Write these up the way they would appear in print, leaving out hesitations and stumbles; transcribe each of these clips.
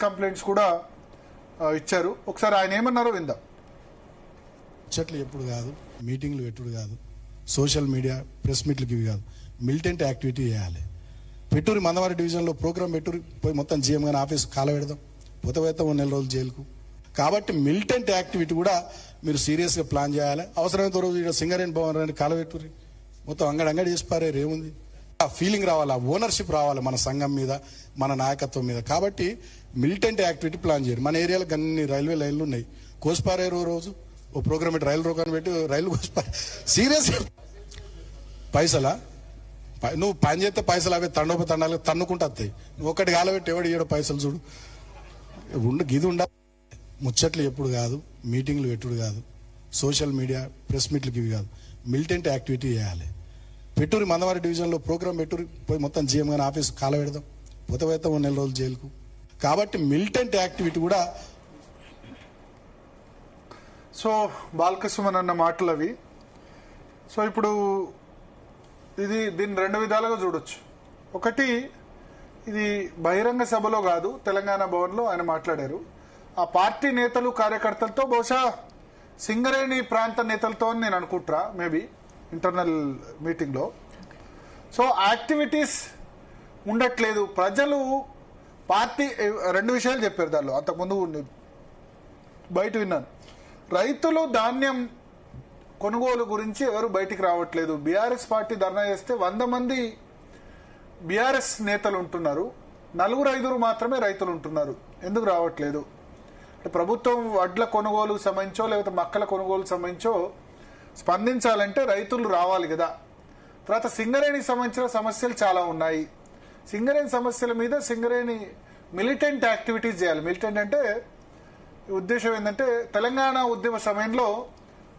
Complaints కూడా ఇచ్చారు. ఒకసారి ఆయన ఏమన్నారో విందాం. చెట్లు ఎప్పుడు కాదు, మీటింగ్లు ఎప్పుడు కాదు, సోషల్ మీడియా ప్రెస్ మీట్లకి ఇవి కాదు, మిలిటెంట్ యాక్టివిటీ చేయాలి. పెట్టూరి మందవారి డివిజన్లో ప్రోగ్రామ్ పెట్టూరి పోయి మొత్తం జీఎం గారి ఆఫీస్ కాల పెడదాం, పోతే 1 నెల రోజులు జైలుకు. కాబట్టి మిలిటెంట్ యాక్టివిటీ కూడా మీరు సీరియస్గా ప్లాన్ చేయాలి. అవసరమైనంత రోజు ఇక్కడ సింగరేణి భవన్ కాల పెట్టూరి మొత్తం అంగడి చేసి పారేరు, ఏముంది. ఆ ఫీలింగ్ రావాలి, ఆ ఓనర్షిప్ రావాలి మన సంఘం మీద, మన నాయకత్వం మీద. కాబట్టి మిలిటెంట్ యాక్టివిటీ ప్లాన్ చేయరు. మన ఏరియాలో అన్ని రైల్వే లైన్లు ఉన్నాయి, కోసిపారేరు రోజు ఓ ప్రోగ్రామ్ పెట్టి రైలు రోకాన్ని పెట్టి రైలు కోసిపారు. సీరియస్ పైసలా నువ్వు పని చేస్తే పైసలు అవే తండాలు తన్నుకుంటా వస్తాయి. నువ్వు ఒక్కటి కాలబెట్టి ఎవడు ఇయ్యడు పైసలు. చూడు గిది ఉండాలి. ముచ్చట్లు ఎప్పుడు కాదు, మీటింగ్లు ఎప్పుడు కాదు, సోషల్ మీడియా ప్రెస్ మీట్లకి ఇవి కాదు, మిలిటెంట్ యాక్టివిటీ చేయాలి. పెట్టూరి మందవారి డివిజన్లో ప్రోగ్రామ్ పెట్టూరి పోయి మొత్తం జీఎం గారి ఆఫీస్ కాల పెడదాం, పోతే 1 నెల రోజులు జైలుకు. కాబట్టి మిలిటెంట్ యాక్టివిటీ కూడా. సో బాలకృష్ణ అన్న మాటలు అవి. సో ఇప్పుడు దీన్ని 2 విధాలుగా చూడొచ్చు. ఒకటి, ఇది బహిరంగ సభలో కాదు, తెలంగాణ భవన్లో ఆయన మాట్లాడారు. ఆ పార్టీ నేతలు కార్యకర్తలతో, బహుశా సింగరేణి ప్రాంత నేతలతో అని నేను అనుకుంటా, మేబీ ఇంటర్నల్ మీటింగ్లో. సో యాక్టివిటీస్ ఉండట్లేదు. ప్రజలు పార్టీ 2 విషయాలు చెప్పారు దానిలో, అంతకుముందు బయట విన్నాను. రైతులు ధాన్యం కొనుగోలు గురించి ఎవరు బయటికి రావట్లేదు. బీఆర్ఎస్ పార్టీ ధర్నా చేస్తే 100 మంది బీఆర్ఎస్ నేతలు ఉంటున్నారు, 4-5 మాత్రమే రైతులు ఉంటున్నారు. ఎందుకు రావట్లేదు? ప్రభుత్వం వడ్ల కొనుగోలు సంబంధించో లేకపోతే మక్కల కొనుగోలు సంబంధించో స్పందించాలంటే రైతులు రావాలి కదా. తర్వాత సింగరేణి సంబంధించిన సమస్యలు చాలా ఉన్నాయి. సింగరేణి సమస్యల మీద సింగరేణి మిలిటెంట్ యాక్టివిటీస్ చేయాలి. మిలిటెంట్ అంటే ఉద్దేశం ఏంటంటే, తెలంగాణ ఉద్యమ సమయంలో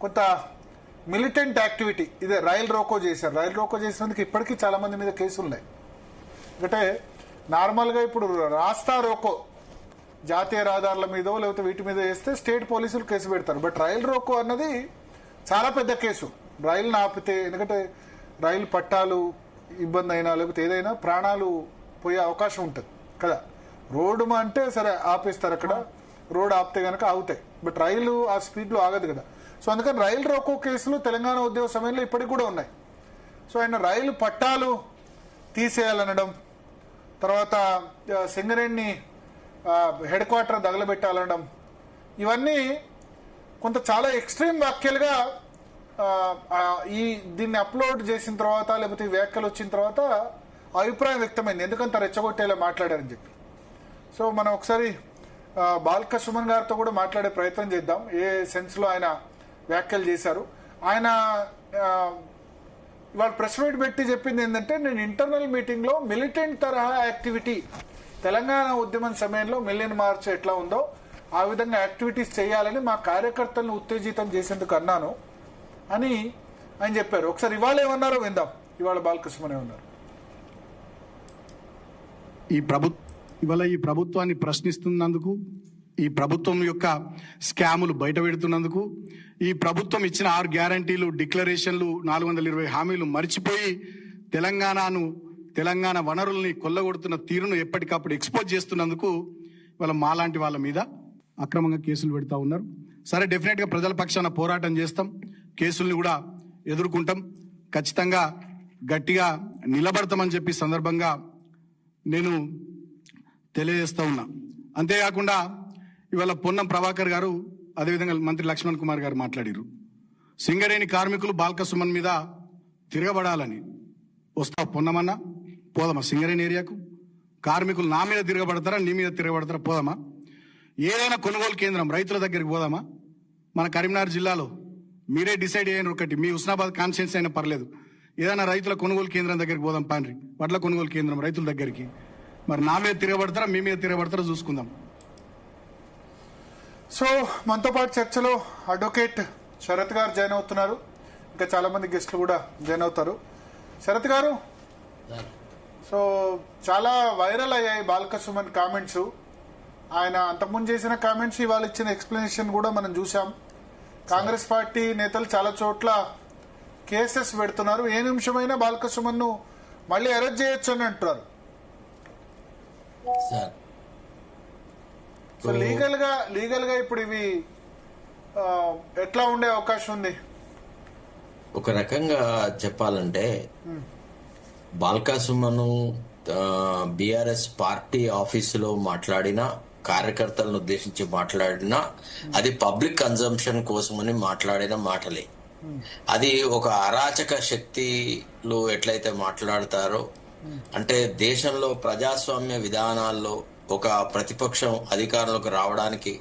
కొంత మిలిటెంట్ యాక్టివిటీ, ఇదే రైలు రోకో చేశారు. రైలు రోకో చేసినందుకు ఇప్పటికీ చాలా మంది మీద కేసులు ఉన్నాయి. అంటే నార్మల్గా ఇప్పుడు రాస్తా రోకో జాతీయ రహదారుల మీదో లేకపోతే వీటి మీద వేస్తే స్టేట్ పోలీసులు కేసు పెడతారు. బట్ రైలు రోకో అన్నది చాలా పెద్ద కేసు. రైలును ఆపితే, ఎందుకంటే రైలు పట్టాలు ఇబ్బంది అయినా లేకపోతే ఏదైనా ప్రాణాలు పోయే అవకాశం ఉంటుంది కదా. రోడ్డు అంటే సరే ఆపేస్తారు, అక్కడ రోడ్ ఆపితే కనుక ఆగుతాయి, బట్ రైలు ఆ స్పీడ్లో ఆగదు కదా. సో అందుకని రైలు రోకో కేసులు తెలంగాణ ఉద్యమ సమయంలో ఇప్పటికి కూడా ఉన్నాయి. సో ఆయన రైలు పట్టాలు తీసేయాలనడం, తర్వాత సింగరేణి హెడ్ క్వార్టర్ తగలబెట్టాలనడం, ఇవన్నీ కొంత చాలా ఎక్స్ట్రీమ్ వ్యాఖ్యలుగా దీన్ని అప్లోడ్ చేసిన తర్వాత లేకపోతే ఈ వ్యాఖ్యలు వచ్చిన తర్వాత అభిప్రాయం వ్యక్తమైంది, ఎందుకంత రెచ్చగొట్టేలా మాట్లాడారని చెప్పి. సో మనం ఒకసారి బాలకృష్ణ గారితో కూడా మాట్లాడే ప్రయత్నం చేద్దాం, ఏ సెన్స్లో ఆయన వ్యాఖ్యలు చేశారు. ఆయన ఇవాళ ప్రెస్ మీట్ పెట్టి చెప్పింది ఏంటంటే, నేను ఇంటర్నల్ మీటింగ్లో మిలిటెంట్ తరహా యాక్టివిటీ, తెలంగాణ ఉద్యమం సమయంలో మిలియన్ మార్చ్ ఎట్లా ఉందో ఆ విధంగా యాక్టివిటీస్ చేయాలని మా కార్యకర్తలను ఉత్తేజితం చేసేందుకు అన్నాను అని ఆయన చెప్పారు. ఒకసారి ఇవాళ ఏమన్నారో విందాం. ఇవాళ బాలకృష్ణ ఏమన్నారు. ఇవాళ ఈ ప్రభుత్వాన్ని ప్రశ్నిస్తున్నందుకు, ఈ ప్రభుత్వం యొక్క స్కాములు బయట పెడుతున్నందుకు, ఈ ప్రభుత్వం ఇచ్చిన 6 గ్యారంటీలు, డిక్లరేషన్లు, 420 హామీలు మర్చిపోయి తెలంగాణ వనరుల్ని కొల్లగొడుతున్న తీరును ఎప్పటికప్పుడు ఎక్స్పోజ్ చేస్తున్నందుకు ఇవాళ మాలాంటి వాళ్ళ మీద అక్రమంగా కేసులు పెడతా ఉన్నారు. సరే, డెఫినెట్గా ప్రజల పక్షాన పోరాటం చేస్తాం, కేసుల్ని కూడా ఎదుర్కొంటాం, ఖచ్చితంగా గట్టిగా నిలబడతామని చెప్పి సందర్భంగా నేను తెలియజేస్తా ఉన్నా. అంతేకాకుండా ఇవాళ పొన్నం ప్రభాకర్ గారు, అదేవిధంగా మంత్రి లక్ష్మణ్ కుమార్ గారు మాట్లాడారు, సింగరేణి కార్మికులు బాల్కసుమన్ మీద తిరగబడాలని. వస్తా పొన్నమన్నా, పోదామా సింగరేణి ఏరియాకు? కార్మికులు నా మీద తిరగబడతారా, నీ మీద తిరగబడతారా? పోదామా? ఏదైనా కొనుగోలు కేంద్రం రైతుల దగ్గరికి పోదామా? మన కరీంనగర్ జిల్లాలో మీరే డిసైడ్ అయ్యారు, ఒకటి మీ హుస్నాబాద్ కాన్స్టిట్యున్సీ అయినా పర్లేదు, ఏదైనా రైతుల కొనుగోలు కేంద్రం దగ్గరికి పోదాం పాండ్రి, వడ్ల కొనుగోలు కేంద్రం రైతుల దగ్గరికి. మరి నా మీద తిరగబడతారా, మీ మీద తిరగబడతారా చూసుకుందాం. సో మనతో పాటు చర్చలో అడ్వకేట్ శరత్ గారు జాయిన్ అవుతున్నారు, ఇంకా చాలా మంది గెస్టులు కూడా జాయిన్ అవుతారు. శరత్ గారు, సో చాలా వైరల్ అయ్యాయి బాలకృష్ణ కామెంట్స్. ఆయన అంతకుముందు చేసిన కామెంట్స్, ఇవాళ ఇచ్చిన ఎక్స్ప్లెనేషన్ కూడా మనం చూసాం. కాంగ్రెస్ పార్టీ నేతలు చాలా చోట్ల కేసెస్ పెడుతున్నారు, ఏ నిమిషమైనా బాలకృష్ణను మళ్ళీ అరెస్ట్ చేయొచ్చు అని అంటున్నారు. సార్, సో లీగల్ గా ఇప్పుడు ఇవి ఎట్లా ఉండే అవకాశం ఉంది? ఒక రకంగా చెప్పాలంటే బాల్కా సుమన్ బీఆర్ఎస్ పార్టీ ఆఫీసులో మాట్లాడినా, కార్యకర్తలను ఉద్దేశించి మాట్లాడినా అది పబ్లిక్ కన్జంప్షన్ కోసమని మాట్లాడిన మాటలే. అది ఒక అరాచక శక్తులు ఎట్లయితే మాట్లాడతారో, అంటే దేశంలో ప్రజాస్వామ్య విధానాల్లో ఒక ప్రతిపక్షం అధికారంలోకి రావడానికి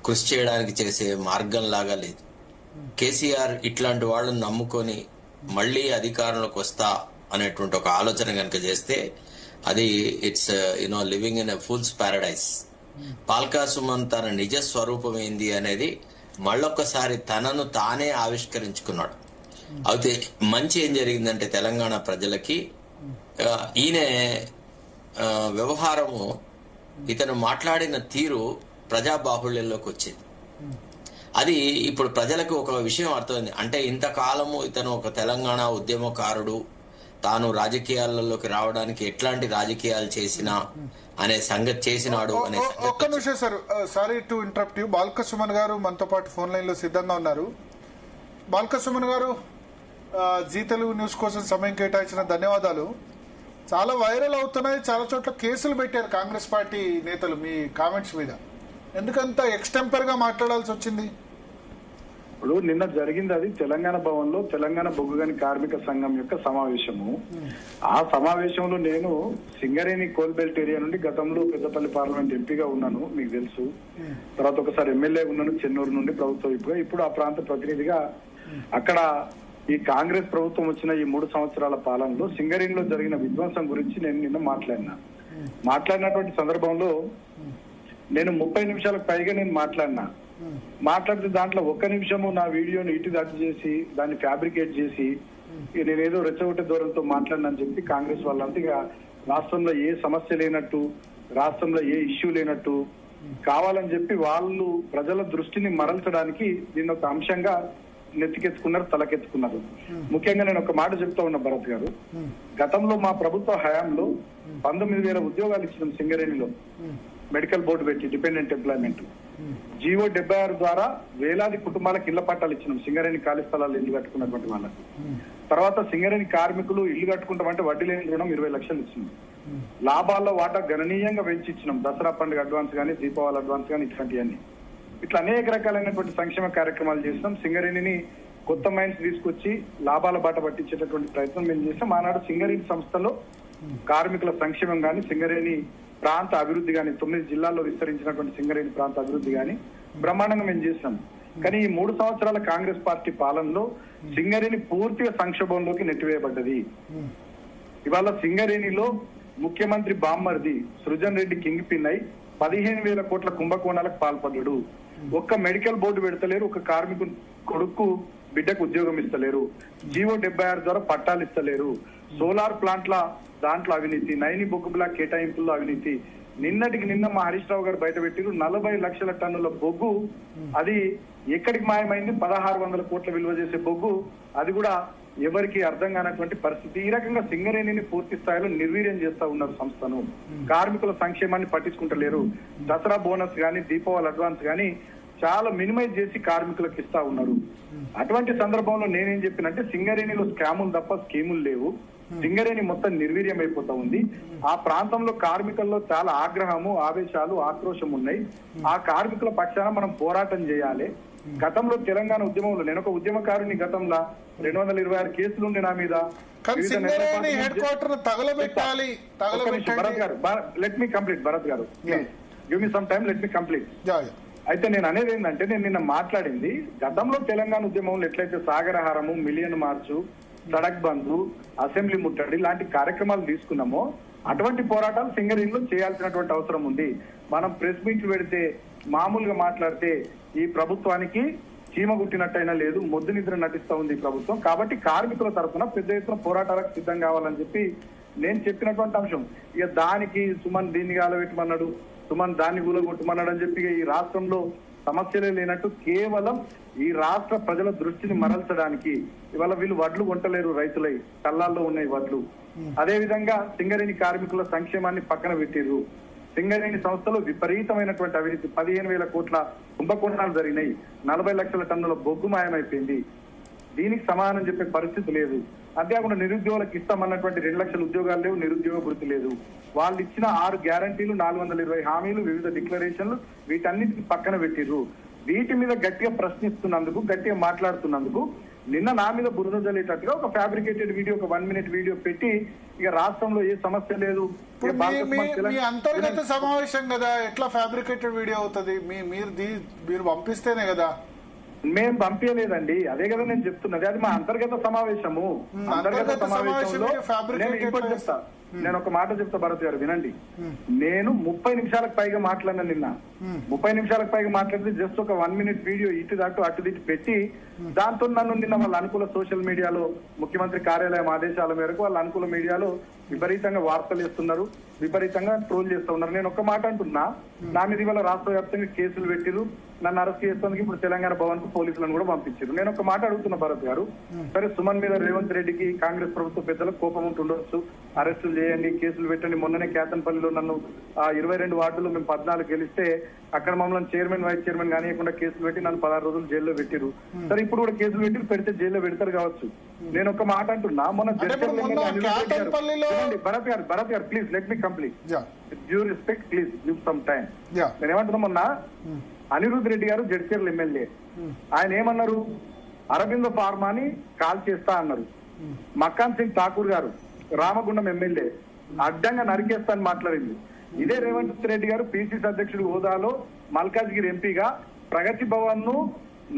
కృషి చేయడానికి చేసే మార్గం లాగా లేదు. కేసీఆర్ ఇట్లాంటి వాళ్ళని నమ్ముకొని మళ్ళీ అధికారంలోకి వస్తా అనేటువంటి ఒక ఆలోచన కనుక చేస్తే అది it's living in a fool's paradise. బాల్కా సుమన్ తన నిజ స్వరూపం ఏంది అనేది మళ్ళొక్కసారి తనను తానే ఆవిష్కరించుకున్నాడు. అయితే మంచి ఏం జరిగిందంటే తెలంగాణ ప్రజలకి ఈయన వ్యవహారము, ఇతను మాట్లాడిన తీరు ప్రజాబాహుళ్యంలోకి వచ్చింది. అది ఇప్పుడు ప్రజలకు ఒక విషయం అర్థమైంది. అంటే ఇంతకాలము ఇతను ఒక తెలంగాణ ఉద్యమకారుడు, తాను రాజకీయాలలోకి రావడానికి ఎట్లాంటి రాజకీయాలు చేసినా అనే సంగతి చేసినాడు అనే. ఒక్క నిమిషం sir, sorry to interrupt you. Balka Suman గారు మనతో పాటు ఫోన్ లైన్ లో సిద్ధంగా ఉన్నారు. బాల్క సుమన్ గారు, జీ తెలుగు న్యూస్ కోసం సమయం కేటాయించిన ధన్యవాదాలు. చాలా వైరల్ అవుతున్నాయి, చాలా చోట్ల కేసులు పెట్టారు కాంగ్రెస్ పార్టీ నేతలు మీ కామెంట్స్ మీద. ఎందుకంత ఎక్స్టెంపర్ గా మాట్లాడాల్సి వచ్చింది? ఇప్పుడు నిన్న జరిగింది అది తెలంగాణ భవన్ లో తెలంగాణ బొగ్గుగని కార్మిక సంఘం యొక్క సమావేశము. ఆ సమావేశంలో నేను సింగరేణి కోల్బెల్ట్ ఏరియా నుండి గతంలో పెద్దపల్లి పార్లమెంట్ ఎంపీగా ఉన్నాను, మీకు తెలుసు. తర్వాత ఒకసారి ఎమ్మెల్యే ఉన్నాను చెన్నూరు నుండి ప్రభుత్వ వైపుగా. ఇప్పుడు ఆ ప్రాంత ప్రతినిధిగా అక్కడ ఈ కాంగ్రెస్ ప్రభుత్వం వచ్చిన ఈ 3 సంవత్సరాల పాలనలో సింగరేణిలో జరిగిన విధ్వంసం గురించి నేను నిన్న మాట్లాడినటువంటి సందర్భంలో నేను 30 నిమిషాలకు పైగా నేను మాట్లాడితే దాంట్లో 1 నిమిషము నా వీడియోని ఇటు దాటి చేసి దాన్ని ఫ్యాబ్రికేట్ చేసి నేనేదో రెచ్చగొట్టే దూరంతో మాట్లాడినని చెప్పి కాంగ్రెస్ వాళ్ళంతా ఇక రాష్ట్రంలో ఏ సమస్య లేనట్టు, రాష్ట్రంలో ఏ ఇష్యూ లేనట్టు కావాలని చెప్పి వాళ్ళు ప్రజల దృష్టిని మరల్చడానికి దీన్ని ఒక అంశంగా నెత్తికెత్తుకున్నారు, తలకెత్తుకున్నారు. ముఖ్యంగా నేను ఒక మాట చెప్తా ఉన్నా భరత్ గారు, గతంలో మా ప్రభుత్వ హయాంలో 19,000 ఉద్యోగాలు ఇచ్చినాం సింగరేణిలో, మెడికల్ బోర్డు పెట్టి డిపెండెంట్ ఎంప్లాయ్మెంట్. జీవో 76 ద్వారా వేలాది కుటుంబాలకు ఇళ్ల పట్టాలు ఇచ్చినాం సింగరేణి ఖాళీ స్థలాలు ఇల్లు కట్టుకున్నటువంటి వాళ్ళకి. తర్వాత సింగరేణి కార్మికులు ఇల్లు కట్టుకుంటామంటే వడ్డీ లేని రుణం 20 లక్షలు ఇచ్చినాం. లాభాల్లో వాటా గణనీయంగా పెంచి ఇచ్చినాం. దసరా పండుగ అడ్వాన్స్ కానీ, దీపావళి అడ్వాన్స్ కానీ, ఇట్లాంటివన్నీ ఇట్లా అనేక రకాలైనటువంటి సంక్షేమ కార్యక్రమాలు చేసినాం. సింగరేణిని కొత్త మైన్స్ తీసుకొచ్చి లాభాల బాట పట్టించేటటువంటి ప్రయత్నం మేము చేసాం. ఆనాడు సింగరేణి సంస్థలో కార్మికుల సంక్షేమం కానీ, సింగరేణి ప్రాంత అభివృద్ధి కానీ, 9 జిల్లాల్లో విస్తరించినటువంటి సింగరేణి ప్రాంత అభివృద్ధి కానీ బ్రహ్మాండంగా మేము చేసినాం. కానీ ఈ 3 సంవత్సరాల కాంగ్రెస్ పార్టీ పాలనలో సింగరేణి పూర్తిగా సంక్షోభంలోకి నెట్టివేయబడ్డది. ఇవాళ సింగరేణిలో ముఖ్యమంత్రి బామ్మర్ది సృజన్ రెడ్డి కింగ్ పిన్ అయి 15,000 కోట్ల కుంభకోణాలకు పాల్పడ్డాడు. ఒక్క మెడికల్ బోర్డు పెడతలేరు, ఒక కార్మికుడు కొడుకు బిడ్డకు ఉద్యోగం ఇస్తలేరు, జీవో 76 ద్వారా పట్టాలు ఇస్తలేరు, సోలార్ ప్లాంట్ల దాంట్లో అవినీతి, నైని బొగ్గు బ్లాక్ కేటాయింపుల్లో అవినీతి. నిన్నటికి నిన్న మా హరీష్ రావు గారు బయట పెట్టిరు 40 లక్షల టన్నుల బొగ్గు, అది ఎక్కడికి మాయమైంది? 1,600 కోట్ల విలువ చేసే బొగ్గు, అది కూడా ఎవరికి అర్థం కానటువంటి పరిస్థితి. ఈ రకంగా సింగరేణిని పూర్తి స్థాయిలో నిర్వీర్యం చేస్తా ఉన్నారు సంస్థను. కార్మికుల సంక్షేమాన్ని పట్టించుకుంటలేరు. దసరా బోనస్ గానీ, దీపావళి అడ్వాన్స్ గానీ చాలా మినిమైజ్ చేసి కార్మికులకు ఇస్తా ఉన్నారు. అటువంటి సందర్భంలో నేనేం చెప్పినంటే సింగరేణిలో స్కాములు తప్ప స్కీములు లేవు. సింగరేణి మొత్తం నిర్వీర్యం అయిపోతా ఉంది. ఆ ప్రాంతంలో కార్మికుల్లో చాలా ఆగ్రహము, ఆవేశాలు, ఆక్రోశం ఉన్నాయి. ఆ కార్మికుల పక్షాన మనం పోరాటం చేయాలి. గతంలో తెలంగాణ ఉద్యమంలో నేను ఒక ఉద్యమకారుని, గతంలో 226 కేసులు ఉండే నా మీద. భరత్ గారు, లెట్ మీ కంప్లీట్. భరత్ గారు, give me some time, let me complete. అయితే నేను అనేది ఏంటంటే, నేను నిన్న మాట్లాడింది గతంలో తెలంగాణ ఉద్యమంలో ఎట్లయితే సాగరహారము, మిలియన్ మార్చు, సడక్ బంధు, అసెంబ్లీ ముట్టడి లాంటి కార్యక్రమాలు తీసుకున్నామో అటువంటి పోరాటాలు సింగరేణిలో చేయాల్సినటువంటి అవసరం ఉంది. మనం ప్రెస్ మీట్లు పెడితే, మామూలుగా మాట్లాడితే ఈ ప్రభుత్వానికి చీమ గుట్టినట్టయినా లేదు, మొద్దు నిద్ర నటిస్తా ఉంది ఈ ప్రభుత్వం. కాబట్టి కార్మికుల తరఫున పెద్ద ఎత్తున పోరాటాలకు సిద్ధం కావాలని చెప్పి నేను చెప్పినటువంటి అంశం. ఇక దానికి సుమన్ దీన్ని గాలబెట్టమన్నాడు, సుమన్ దాన్ని కూలగొట్టమన్నాడు అని చెప్పి ఈ రాష్ట్రంలో సమస్యలే లేనట్టు కేవలం ఈ రాష్ట్ర ప్రజల దృష్టిని మరల్చడానికి ఇవాళ వీళ్ళు వడ్లు కొంటలేరు, రైతులై కళ్ళాల్లో ఉన్నాయి వడ్లు. అదే విధంగా సింగరేణి కార్మికుల సంక్షేమాన్ని పక్కన పెట్టిర్రు. సింగరేణి సంస్థలో విపరీతమైనటువంటి అవినీతి, 15,000 కోట్ల కుంభకోణాలు జరిగినాయి, 40 లక్షల టన్నుల బొగ్గు మాయమైపోయింది. దీనికి సమాధానం చెప్పే పరిస్థితి లేదు. అంతేకాకుండా నిరుద్యోగులకు ఇస్తామన్నటువంటి 2 లక్షల ఉద్యోగాలు లేవు, నిరుద్యోగ వృత్తి లేదు. వాళ్ళు ఇచ్చిన 6 గ్యారంటీలు, 420 హామీలు, వివిధ డిక్లరేషన్లు, వీటన్నిటిని పక్కన పెట్టిర్రు. వీటి మీద గట్టిగా ప్రశ్నిస్తున్నందుకు, గట్టిగా మాట్లాడుతున్నందుకు నిన్న నా మీద బురద జల్లేటట్టుగా ఒక ఫ్యాబ్రికేటెడ్ వీడియో, ఒక 1 మినిట్ వీడియో పెట్టి ఇక రాష్ట్రంలో ఏ సమస్య లేదు, ఇప్పుడు మీ అంతర్గత సమావేశం కదా, ఎట్లా ఫ్యాబ్రికేటెడ్ వీడియో అవుతుంది? మీరు పంపిస్తేనే కదా. మేము పంపించలేదండి, అదే కదా నేను చెప్తున్నది. అది మా అంతర్గత సమావేశము. అంతర్గత సమావేశంలో నేను ఇంకోటి చెప్తా, నేను ఒక మాట చెప్తా భరత్ గారు వినండి. నేను 30 నిమిషాలకు పైగా మాట్లాడినా నిన్న. 30 నిమిషాలకు పైగా మాట్లాడితే జస్ట్ ఒక 1 మినిట్ వీడియో ఇటు దాటు అటు దిట్టు పెట్టి దాంతో నన్ను నిన్న వాళ్ళ అనుకూల సోషల్ మీడియాలో, ముఖ్యమంత్రి కార్యాలయం ఆదేశాల మేరకు వాళ్ళ అనుకూల మీడియాలో విపరీతంగా వార్తలు ఇస్తున్నారు, విపరీతంగా ట్రోల్ చేస్తూ ఉన్నారు. నేను ఒక్క మాట అంటున్నా, నా మీద ఇవాళ రాష్ట్ర వ్యాప్తంగా కేసులు పెట్టిరు, నన్ను అరెస్ట్ చేసేందుకు ఇప్పుడు తెలంగాణ భవన్ కు పోలీసులను కూడా పంపించారు. నేను ఒక మాట అడుగుతున్నా భరత్ గారు, సరే సుమన్ మీద రేవంత్ రెడ్డికి కాంగ్రెస్ ప్రభుత్వ పెద్దలకు కోపం ఉంటుండొచ్చు, అరెస్టులు చేయండి, కేసులు పెట్టండి. మొన్ననే కేతన్పల్లిలో నన్ను 22 వార్డులో మేము 14 గెలిస్తే అక్కడ మమ్మల్ని చైర్మన్, వైస్ చైర్మన్ కానియకుండా కేసులు పెట్టి నన్ను 16 రోజులు జైల్లో పెట్టిరు. సరే ఇప్పుడు కూడా కేసులు పెట్టి పెడితే జైల్లో పెడతారు కావచ్చు. నేను ఒక మాట అంటున్నా, మొన్న భరత్ గారు please let me complete, due respect please give some time. నేను ఏమంటున్నా, మొన్న అనిరుద్ రెడ్డి గారు జడ్చర్ల ఎమ్మెల్యే, ఆయన ఏమన్నారు, అరవింద ఫార్మాని కాల్ చేస్తా అన్నారు. మక్కాన్ సింగ్ ఠాకూర్ గారు రామగుండం ఎమ్మెల్యే అడ్డంగా నరికేస్తా అని మాట్లాడింది. ఇదే రేవంత్ రెడ్డి గారు పిసిసి అధ్యక్షుడు హోదాలో మల్కాజ్గిరి ఎంపీగా ప్రగతి భవన్ ను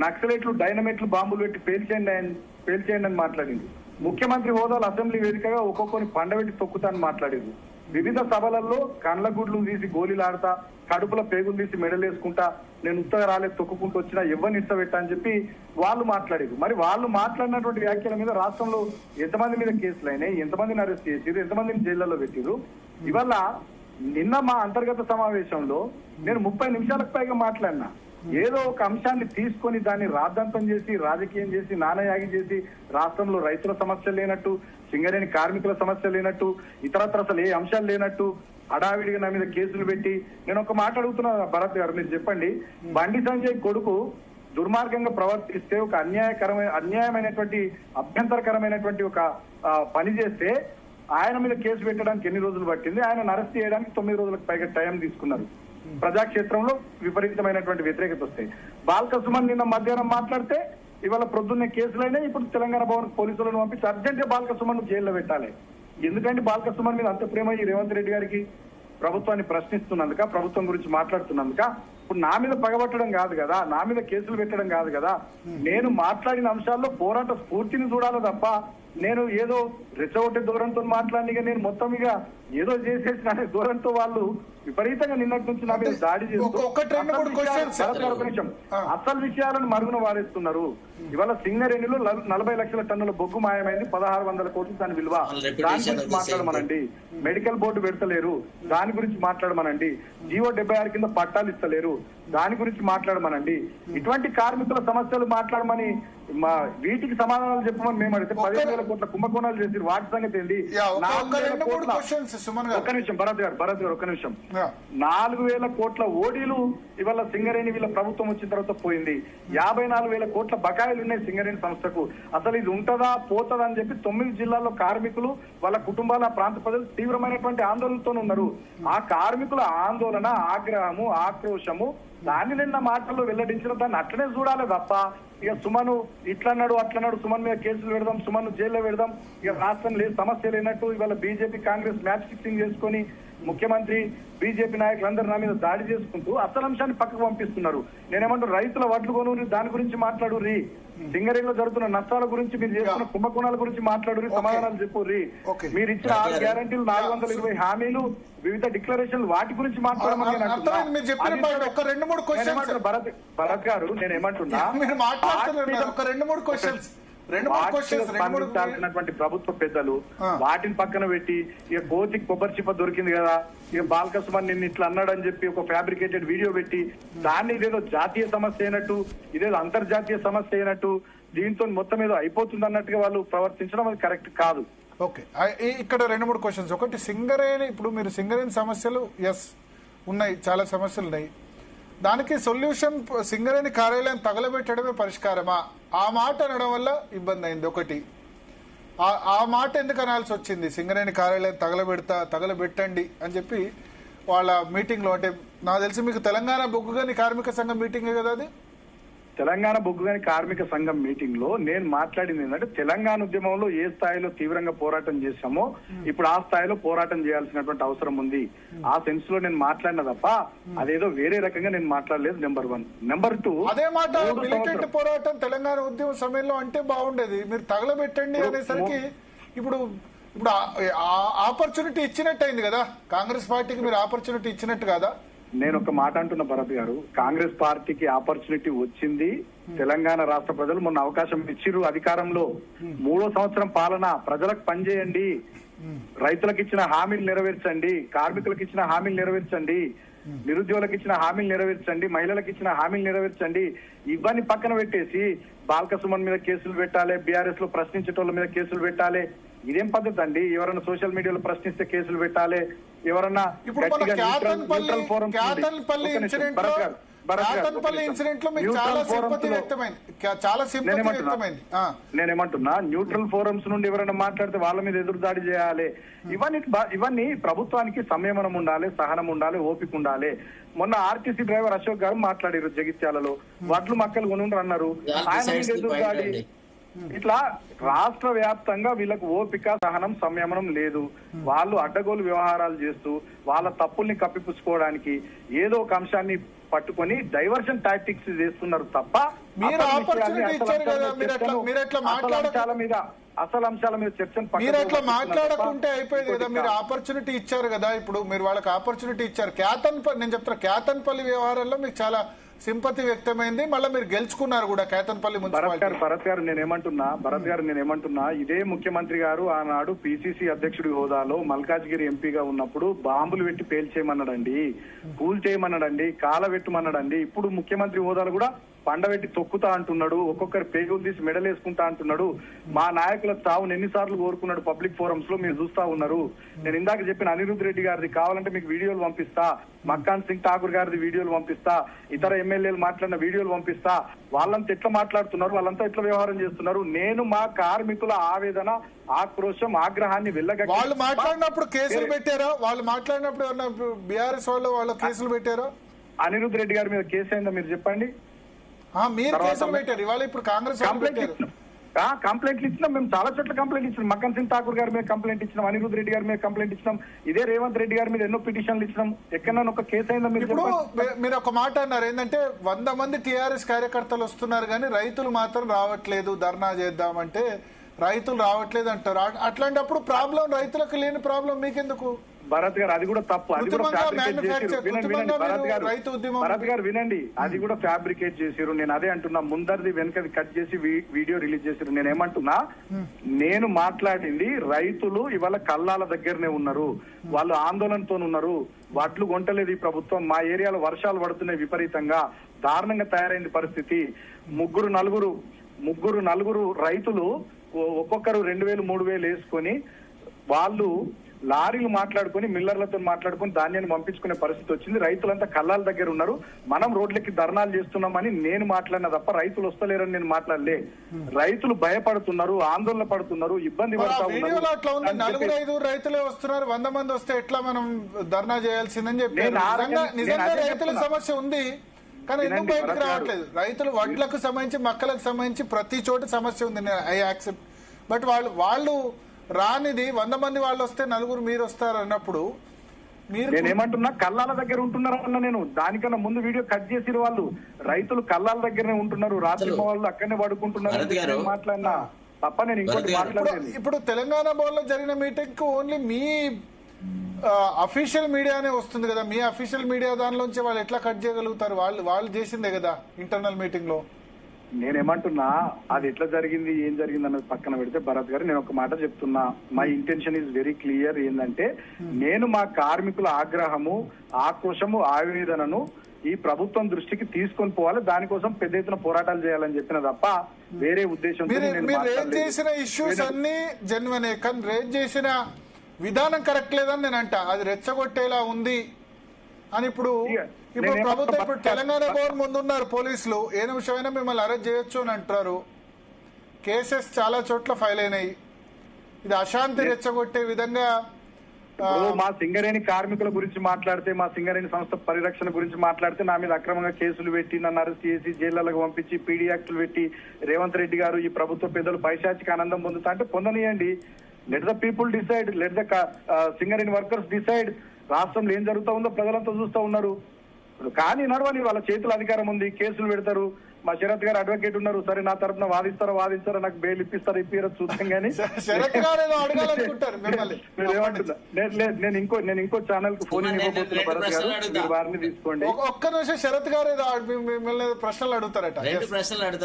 నక్సలైట్లు డైనమైట్లు బాంబులు పెట్టి పేల్చేయండి అని మాట్లాడింది. ముఖ్యమంత్రి హోదాలో అసెంబ్లీ వేదికగా ఒక్కొక్కరిని పండబెట్టి తొక్కుతానని మాట్లాడింది. వివిధ సభలలో కండ్ల గుడ్లు తీసి గోలీలాడతా, కడుపుల పేగులు తీసి మెడలేసుకుంటా, నేను ఉత్తగా రాలేదు తొక్కుకుంటూ వచ్చినా ఎవరిని ఇష్టపెట్టా అని చెప్పి వాళ్ళు మాట్లాడారు. మరి వాళ్ళు మాట్లాడినటువంటి వ్యాఖ్యల మీద రాష్ట్రంలో ఎంతమంది మీద కేసులు అయినాయి, ఎంతమందిని అరెస్ట్ చేసిరు, ఎంతమందిని జైళ్లలో పెట్టిరు? ఇవాళ నిన్న మా అంతర్గత సమావేశంలో నేను 30 నిమిషాలకు పైగా మాట్లాడినా. ఏదో ఒక అంశాన్ని తీసుకొని దాన్ని రాద్ధాంతం చేసి, రాజకీయం చేసి, నానయాగి చేసి, రాష్ట్రంలో రైతుల సమస్యలు లేనట్టు, సింగరేణి కార్మికుల సమస్యలు లేనట్టు, ఇతరత్ర అసలు ఏ అంశాలు లేనట్టు హడావిడిగా నా మీద కేసులు పెట్టి, నేను ఒక మాట అడుగుతున్నా భరత్ గారు, మీరు చెప్పండి, బండి సంజయ్ కొడుకు దుర్మార్గంగా ప్రవర్తిస్తే, ఒక అన్యాయమైనటువంటి అభ్యంతరకరమైనటువంటి ఒక పని చేస్తే ఆయన మీద కేసు పెట్టడానికి ఎన్ని రోజులు పట్టింది? ఆయన అరెస్ట్ చేయడానికి 9 రోజులకు పైగా టైం తీసుకున్నారు. ప్రజాక్షేత్రంలో విపరీతమైనటువంటి వ్యతిరేకత వస్తాయి. బాల్క సుమన్ నిన్న మధ్యాహ్నం మాట్లాడితే ఇవాళ ప్రొద్దున్నే కేసులైనా ఇప్పుడు తెలంగాణ భవన్ పోలీసులను పంపించి అర్జెంట్ గా బాల్క సుమన్ జైల్లో పెట్టాలి. ఎందుకంటే బాల్క సుమన్ మీద అంత ప్రేమ ఈ రేవంత్ రెడ్డి గారికి? ప్రభుత్వాన్ని ప్రశ్నిస్తున్నందుక, ప్రభుత్వం గురించి మాట్లాడుతున్నందుక? ఇప్పుడు నా మీద పగబట్టడం కాదు కదా, నా మీద కేసులు పెట్టడం కాదు కదా. నేను మాట్లాడిన అంశాల్లో పోరాట స్ఫూర్తిని చూడాలి తప్ప నేను ఏదో రెచ్చగొట్టే దూరంతో మాట్లాడిగా నేను మొత్తం ఇక ఏదో చేసేసిన దూరంతో వాళ్ళు విపరీతంగా నిన్నటి నుంచి నా మీద దాడి చేస్తూ అసలు విషయాలను మరుగున వాడేస్తున్నారు. ఇవాళ సింగరేణిలో 40 లక్షల టన్నుల బొగ్గు మాయమైంది, 1600 కోట్లు దాని విలువ. దాని గురించి మాట్లాడమనండి. మెడికల్ బోర్డు పెడతలేరు, దాని గురించి మాట్లాడమనండి. జీవో 76 కింద పట్టాలు ఇస్తలేరు, దాని గురించి మాట్లాడమనండి. ఇటువంటి కార్మికుల సమస్యలు మాట్లాడమని, వీటికి సమాధానాలు చెప్పమని మేము అడిగితే 15,000 కోట్ల కుంభకోణాలు చేసి వాటి సంగతి ఏంటి? 4,000 కోట్ల, ఒక్క నిమిషం భరత్ గారు ఒక్క నిమిషం, 4,000 కోట్ల ఓడీలు ఇవాళ సింగరేణి వీళ్ళ ప్రభుత్వం వచ్చిన తర్వాత పోయింది. 54,000 కోట్ల బకాయిలు ఉన్నాయి సింగరేణి సంస్థకు. అసలు ఇది ఉంటదా పోతుందా అని చెప్పి 9 జిల్లాల్లో కార్మికులు, వాళ్ళ కుటుంబాల, ప్రాంత ప్రజలు తీవ్రమైనటువంటి ఆందోళనతో ఉన్నారు. ఆ కార్మికుల ఆందోళన, ఆగ్రహము, ఆక్రోశము దాన్ని నిన్న మాటల్లో వెల్లడించిన దాన్ని అట్లనే చూడాలి తప్ప ఇక సుమను ఇట్లన్నాడు అట్లన్నాడు, సుమన్ మీద కేసులు పెడదాం, సుమన్ జైల్లో పెడదాం, ఇక రాష్ట్రం లేదు, సమస్య లేనట్టు ఇవాళ బీజేపీ కాంగ్రెస్ మ్యాచ్ ఫిక్సింగ్ చేసుకొని ముఖ్యమంత్రి, బీజేపీ నాయకులందరూ నా మీద దాడి చేసుకుంటూ అసలు అంశాన్ని పక్కకు పంపిస్తున్నారు. నేనేమంటూ రైతుల వడ్లు కొనుగోలు దాని గురించి మాట్లాడుర్రి, సింగరేణిలో జరుగుతున్న నష్టాల గురించి, మీరు చేస్తున్న కుంభకోణాల గురించి మాట్లాడుర్రి, సమాధానాలు చెప్పుర్రి. మీరు ఇచ్చిన 6 గ్యారంటీలు, 420 హామీలు, వివిధ డిక్లరేషన్లు, వాటి గురించి మాట్లాడమని భరత్ గారు నేను ఏమంటున్నా, స్పందించాల్సినటువంటి ప్రభుత్వ పెద్దలు వాటిని పక్కన పెట్టి ఇక కోతికి కొబ్బరి చిప్ప దొరికింది కదా, ఇక బాల్క సుమన్ నిన్ను ఇట్లా అన్నాడని చెప్పి ఒక ఫ్యాబ్రికేటెడ్ వీడియో పెట్టి దాన్ని ఇదేదో జాతీయ సమస్య అయినట్టు, ఇదేదో అంతర్జాతీయ సమస్య అయినట్టు, దీంతో మొత్తం ఏదో అయిపోతుంది అన్నట్టుగా వాళ్ళు ప్రవర్తించడం అది కరెక్ట్ కాదు. ఓకే, ఇక్కడ 2-3 క్వశ్చన్స్. ఒకటి, సింగరేణి, ఇప్పుడు మీరు సింగరేణి సమస్యలు ఎస్ ఉన్నాయి, చాలా సమస్యలు ఉన్నాయి. దానికి సొల్యూషన్ సింగరేణి కార్యాలయం తగలబెట్టడమే పరిష్కారమా? ఆ మాట అనడం వల్ల ఇబ్బంది అయింది. ఒకటి, ఆ మాట ఎందుకు అనాల్సి వచ్చింది? సింగరేణి కార్యాలయం తగలబెట్టండి అని చెప్పి వాళ్ళ మీటింగ్ లో, అంటే నాకు తెలిసి మీకు తెలంగాణ బొగ్గుగని కార్మిక సంఘం మీటింగే కదా అది? తెలంగాణ బొగ్గుగని కార్మిక సంఘం మీటింగ్ లో నేను మాట్లాడింది ఏంటంటే, తెలంగాణ ఉద్యమంలో ఏ స్థాయిలో తీవ్రంగా పోరాటం చేశామో ఇప్పుడు ఆ స్థాయిలో పోరాటం చేయాల్సినటువంటి అవసరం ఉంది. ఆ సెన్స్ లో నేను మాట్లాడిన తప్ప అదేదో వేరే రకంగా నేను మాట్లాడలేదు. నెంబర్ 1. నెంబర్ 2, అదే మాట మిలిటెంట్ పోరాటం తెలంగాణ ఉద్యమ సమయంలో అంటే బాగుండేది. మీరు తగలబెట్టండి అనేసరికి ఇప్పుడు ఆపర్చునిటీ ఇచ్చినట్టు అయింది కదా కాంగ్రెస్ పార్టీకి. మీరు ఆపర్చునిటీ ఇచ్చినట్టు కదా? నేను ఒక మాట అంటున్న భరత్ గారు, కాంగ్రెస్ పార్టీకి ఆపర్చునిటీ వచ్చింది. తెలంగాణ రాష్ట్ర ప్రజలు మొన్న అవకాశం ఇచ్చిర్రు అధికారంలో. 3వ సంవత్సరం పాలన, ప్రజలకు పనిచేయండి, రైతులకు ఇచ్చిన హామీలు నెరవేర్చండి, కార్మికులకు ఇచ్చిన హామీలు నెరవేర్చండి, నిరుద్యోగులకు ఇచ్చిన హామీలు నెరవేర్చండి, మహిళలకు ఇచ్చిన హామీలు నెరవేర్చండి. ఇవన్నీ పక్కన పెట్టేసి బాల్క సుమన్ మీద కేసులు పెట్టాలి, బీఆర్ఎస్ లో ప్రశ్నించేటోళ్ళ మీద కేసులు పెట్టాలి. ఇదేం పద్ధతి అండి? ఎవరైనా సోషల్ మీడియాలో ప్రశ్నిస్తే కేసులు పెట్టాలి, ఎవరన్నా నేనేమంటున్నా, న్యూట్రల్ ఫోరమ్స్ నుండి ఎవరైనా మాట్లాడితే వాళ్ళ మీద ఎదురుదాడి చేయాలి. ఇవన్నీ ప్రభుత్వానికి సంయమనం ఉండాలి, సహనం ఉండాలి, ఓపిక ఉండాలి. మొన్న ఆర్టీసీ డ్రైవర్ అశోక్ గారు మాట్లాడారు జగిత్యాలలో, వడ్లు మక్కలు కొనుండ్రు అన్నారు, ఆయన మీద ఎదురుదాడి. ఇట్లా రాష్ట్ర వ్యాప్తంగా వీళ్ళకు ఓపిక, సహనం, సంయమనం లేదు. వాళ్ళు అడ్డగోలు వ్యవహారాలు చేస్తూ వాళ్ళ తప్పుల్ని కప్పిపుచ్చుకోవడానికి ఏదో ఒక అంశాన్ని పట్టుకొని డైవర్షన్ టాక్టిక్స్ చేస్తున్నారు తప్ప అసలు అంశాల మీద చర్చను మీరు అట్లా మాట్లాడకుంటే అయిపోయింది కదా. మీరు ఆపర్చునిటీ ఇచ్చారు కదా, ఇప్పుడు మీరు వాళ్ళకి ఆపర్చునిటీ ఇచ్చారు. నేను చెప్తున్నా, కేతన్పల్లి వ్యవహారంలో మీకు చాలా సింపతి వ్యక్తమైంది, మళ్ళీ మీరు గెలుచుకున్నారు కూడా కేతన్పల్లి మున్సిపాలిటీ. భరత్ గారు నేనేమంటున్నా, ఇదే ముఖ్యమంత్రి గారు ఆనాడు పిసిసి అధ్యక్షుడి హోదాలో మల్కాజ్గిరి ఎంపీగా ఉన్నప్పుడు బాంబులు పెట్టి పేల్చేయమన్నాడండి, కూల్ చేయమన్నాడండి, కాలబెట్టమన్నాడండి. ఇప్పుడు ముఖ్యమంత్రి హోదాలో కూడా పండబెట్టి తొక్కుతా అంటున్నాడు, ఒక్కొక్కరు పేగులు తీసి మెడలేసుకుంటా అంటున్నాడు. మా నాయకుల చావును ఎన్నిసార్లు కోరుకున్నాడు పబ్లిక్ ఫోరమ్స్ లో, మీరు చూస్తా ఉన్నారు. నేను ఇందాక చెప్పిన అనిరుద్ రెడ్డి గారిది కావాలంటే మీకు వీడియోలు పంపిస్తా, మక్కాన్ సింగ్ ఠాకూర్ గారిది వీడియోలు పంపిస్తా, ఇతర ఎమ్మెల్యేలు మాట్లాడిన వీడియోలు పంపిస్తా. వాళ్ళంతా ఎట్లా మాట్లాడుతున్నారు, వాళ్ళంతా ఎట్లా వ్యవహారం చేస్తున్నారు. నేను మా కార్మికుల ఆవేదన, ఆక్రోశం, ఆగ్రహాన్ని వెళ్ళగ వాళ్ళు మాట్లాడినప్పుడు కేసులు పెట్టారా? వాళ్ళు మాట్లాడినప్పుడు బీఆర్ఎస్ వాళ్ళు కేసులు పెట్టారా? అనిరుద్ రెడ్డి గారి మీద కేసు అయిందా మీరు చెప్పండి? మీరు కేసులు పెట్టారు, ఇవాళ ఇప్పుడు కాంగ్రెస్ కంప్లైంట్లు ఇచ్చినాం. మేము చాలా చోట్ల కంప్లైంట్ ఇచ్చినాం. మక్కన్ సింగ్ ఠాకూర్ గారి మీద కంప్లైంట్ ఇచ్చినాం, అనిరుద్ రెడ్డి గారి మీద కంప్లైంట్ ఇచ్చినాం, ఇదే రేవంత్ రెడ్డి గారి మీద ఎన్నో పిటిషన్లు ఇచ్చినాం. ఎక్కడైనా ఒక కేసు అయిందా మీరు? ఇప్పుడు మీరు ఒక మాట అన్నారు ఏంటంటే 100 మంది టీఆర్ఎస్ కార్యకర్తలు వస్తున్నారు కానీ రైతులు మాత్రం రావట్లేదు, ధర్నా చేద్దామంటే రైతులు రావట్లేదు అంటారు. అట్లాంటప్పుడు ప్రాబ్లం రైతులకు లేని ప్రాబ్లం మీకెందుకు? భరత్ గారు అది కూడా తప్పు, అది కూడా ఫ్యాబ్రికేట్ చేసిరు. వినండి భరత్ గారు వినండి, అది కూడా ఫ్యాబ్రికేట్ చేసిరు. నేను అదే అంటున్నా, ముందరిది వెనకది కట్ చేసి వీడియో రిలీజ్ చేసిరు. నేనేమంటున్నా, నేను మాట్లాడింది రైతులు ఇవాళ కల్లాల దగ్గరనే ఉన్నారు, వాళ్ళు ఆందోళనతో ఉన్నారు, వడ్లు కొంటలేదు ఈ ప్రభుత్వం. మా ఏరియాలో వర్షాలు పడుతున్నాయి విపరీతంగా, దారుణంగా తయారైంది పరిస్థితి. ముగ్గురు నలుగురు రైతులు ఒక్కొక్కరు 2000 3000 వేసుకొని వాళ్ళు లారీలు మాట్లాడుకుని మిల్లర్లతో మాట్లాడుకుని ధాన్యాన్ని పంపించుకునే పరిస్థితి వచ్చింది. రైతులంతా కల్లాల దగ్గర ఉన్నారు. మనం రోడ్లకి ధర్నాలు చేస్తున్నామని నేను మాట్లాడిన తప్ప రైతులు వస్తలేరని నేను మాట్లాడలే. రైతులు భయపడుతున్నారు, ఆందోళన పడుతున్నారు, ఇబ్బంది పడుతున్నారు. రైతులే వస్తున్నారు, 100 మంది వస్తే ఎట్లా మనం ధర్నా చేయాల్సిందని చెప్పి నిజంగా రైతుల సమస్య ఉంది కానీ ఎందుకు బయటకు రావట్లేదు? రైతులు వడ్లకు సంబంధించి, మక్కలకు సంబంధించి ప్రతి చోట సమస్య ఉంది, ఐ యాక్సెప్ట్. బట్ వాళ్ళు రానిది 100 మంది వాళ్ళు వస్తే 4 మీరు వస్తారు అన్నప్పుడు నేనేమంటున్నా, కల్లాల దగ్గర ఉంటున్నారు అన్న. నేను దానికన్నా ముందు వీడియో కట్ చేసిన వాళ్ళు రైతులు కల్లాల దగ్గరనే ఉంటున్నారు, రాత్రి వాళ్ళు అక్కడనే పడుకుంటున్నారు మాట్లాడినా తప్ప నేను ఇంకోటి మాట్లాడలేదు. ఇప్పుడు తెలంగాణ భవన్ లో జరిగిన మీటింగ్ కు ఓన్లీ మీ అఫీషియల్ మీడియానే వస్తుంది కదా, మీ అఫీషియల్ మీడియా దానిలోంచి వాళ్ళు ఎట్లా కట్ చేయగలుగుతారు? వాళ్ళు చేసిందే కదా ఇంటర్నల్ మీటింగ్ లో. నేనేమంటున్నా, అది ఎట్లా జరిగింది, ఏం జరిగింది అన్నది పక్కన పెడితే భరత్ గారు నేను ఒక మాట చెప్తున్నా. My intention is very clear. ఏంటంటే, నేను మా కార్మికుల ఆగ్రహము, ఆక్రోశము, ఆవేదనను ఈ ప్రభుత్వం దృష్టికి తీసుకొని పోవాలి, దానికోసం పెద్ద ఎత్తున పోరాటాలు చేయాలని చెప్పిన తప్ప వేరే ఉద్దేశం. రేజ్ చేసిన ఇష్యూస్ అన్ని జెన్యునే, కానీ రేజ్ చేసిన విధానం కరెక్ట్ లేదని నేను అంట. అది రెచ్చగొట్టేలా ఉంది అని ఇప్పుడు ప్రభుత్వం ఇప్పుడు తెలంగాణ భవన్ ముందున్నారు పోలీసులు, ఏ నిమిషమైనా మిమ్మల్ని అరెస్ట్ చేయొచ్చు అని అంటారు. కేసెస్ చాలా చోట్ల ఫైల్ అయినాయి. ఇది అశాంతి రెచ్చగొట్టే విధంగా మా సింగరేణి కార్మికుల గురించి మాట్లాడితే, మా సింగరేణి సంస్థ పరిరక్షణ గురించి మాట్లాడితే నా మీద అక్రమంగా కేసులు పెట్టి నన్ను అరెస్ట్ చేసి జైళ్లకు పంపించి పీడీ యాక్టులు పెట్టి రేవంత్ రెడ్డి గారు ఈ ప్రభుత్వ పెద్దలు పైశాచిక ఆనందం పొందుతా అంటే పొందనియండి. Let the people decide, let the Singareni workers decide. రాష్ట్రంలో ఏం జరుగుతా ఉందో ప్రజలంతా చూస్తూ ఉన్నారు. కానీ నడవని, వాళ్ళ చేతుల అధికారం ఉంది, కేసులు పెడతారు. మా శరత్ గారు అడ్వకేట్ ఉన్నారు, సరే నా తరఫున వాదిస్తారా నాకు బెయిల్ ఇప్పిస్తారో చూద్దాం కానీ నేను ఇంకో ఛానల్ కు ఫోన్ ఇవ్వబోతున్నా. భరత్ గారు మీరు వారిని తీసుకోండి. ఒక్క నిమిషం శరత్ గారు మిమ్మల్ని ప్రశ్నలు అడుగుతారట.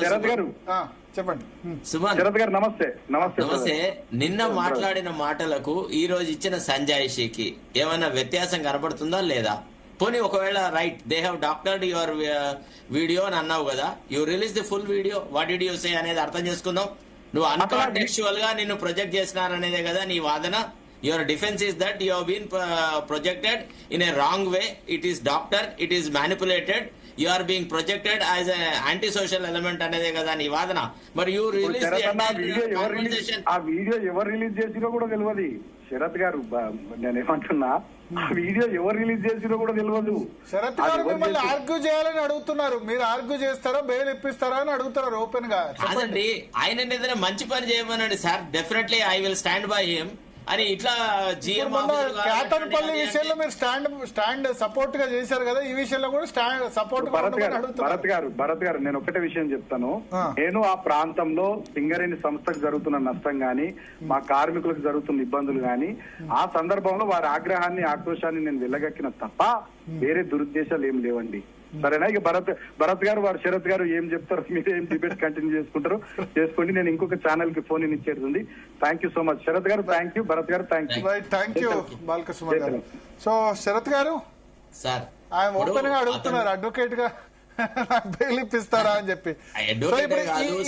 శరత్ గారు చెప్పండి. శరత్ గారు నమస్తే. నమస్తే. నిన్న మాట్లాడిన మాటలకు ఈ రోజు ఇచ్చిన సంజాయిషీకి ఏమైనా వ్యత్యాసం కనబడుతుందా లేదా? పోనీ ఒకవేళ right they have doctored your video అని అన్నావు కదా, you release the full video, what did you say అనేది అర్థం చేసుకుందాం. నువ్వు అన్కాంటెక్చువల్ గా నిన్ను ప్రొజెక్ట్ చేసినారనేదే కదా నీ వాదన. Your defence is that you been projected in a wrong way, it is doctor, it is manipulated, you are being projected as anti social element అనేదే కదా నీ వాదన. మరి యూ రిలీజ్ ఆ వీడియో ఎవరు రిలీజ్ చేసినో కూడా తెలియదు. శరత్ గారు నేనేమంటున్నా, ఆ వీడియో ఎవరు రిలీజ్ చేసినో కూడా తెలియదు. శరత్ గారు మిమ్మల్ని ఆర్గ్యూ చేయాలని అడుగుతున్నారు, మీరు ఆర్గ్యూ చేస్తారా బెయిల్ ఇప్పిస్తారా అని అడుగుతున్నారు ఓపెన్ గా. కాదండి, ఆయన ఏదైనా మంచి పని చేయమనండి sir, definitely I will stand by him అని. ఇట్లా కాటన్పల్లి విషయంలో మీరు స్టాండ్ సపోర్ట్ గా చేశారు కదా, ఈ విషయంలో కూడా స్టాండ్ సపోర్ట్. భరత్ గారు నేను ఒకటే విషయం చెప్తాను. నేను ఆ ప్రాంతంలో సింగరేణి సంస్థకు జరుగుతున్న నష్టం గాని, మా కార్మికులకు జరుగుతున్న ఇబ్బందులు గాని, ఆ సందర్భంలో వారి ఆక్రోశాన్ని నేను వెళ్ళగక్కిన తప్ప వేరే దురుద్దేశాలు ఏం లేవండి. సరేనా? ఇక భరత్ గారు వారు శరత్ గారు ఏం చెప్తారు, మీరు ఏం డిబేట్ కంటిన్యూ చేసుకుంటారు చేసుకోండి. నేను ఇంకొక ఛానల్ కి ఫోన్ ఇచ్చేది ఉంది. Thank you so much Sharath garu. Thank you Bharat గారు. థ్యాంక్ యూ బాలకృష్ణ గారు. సో శరత్ గారు సార్ ఆయన ఓపెన్ గా అడుగుతున్నారు అడ్వకేట్ గా బెయిల్ ఇప్పిస్తారా అని చెప్పి. సో ఇప్పుడు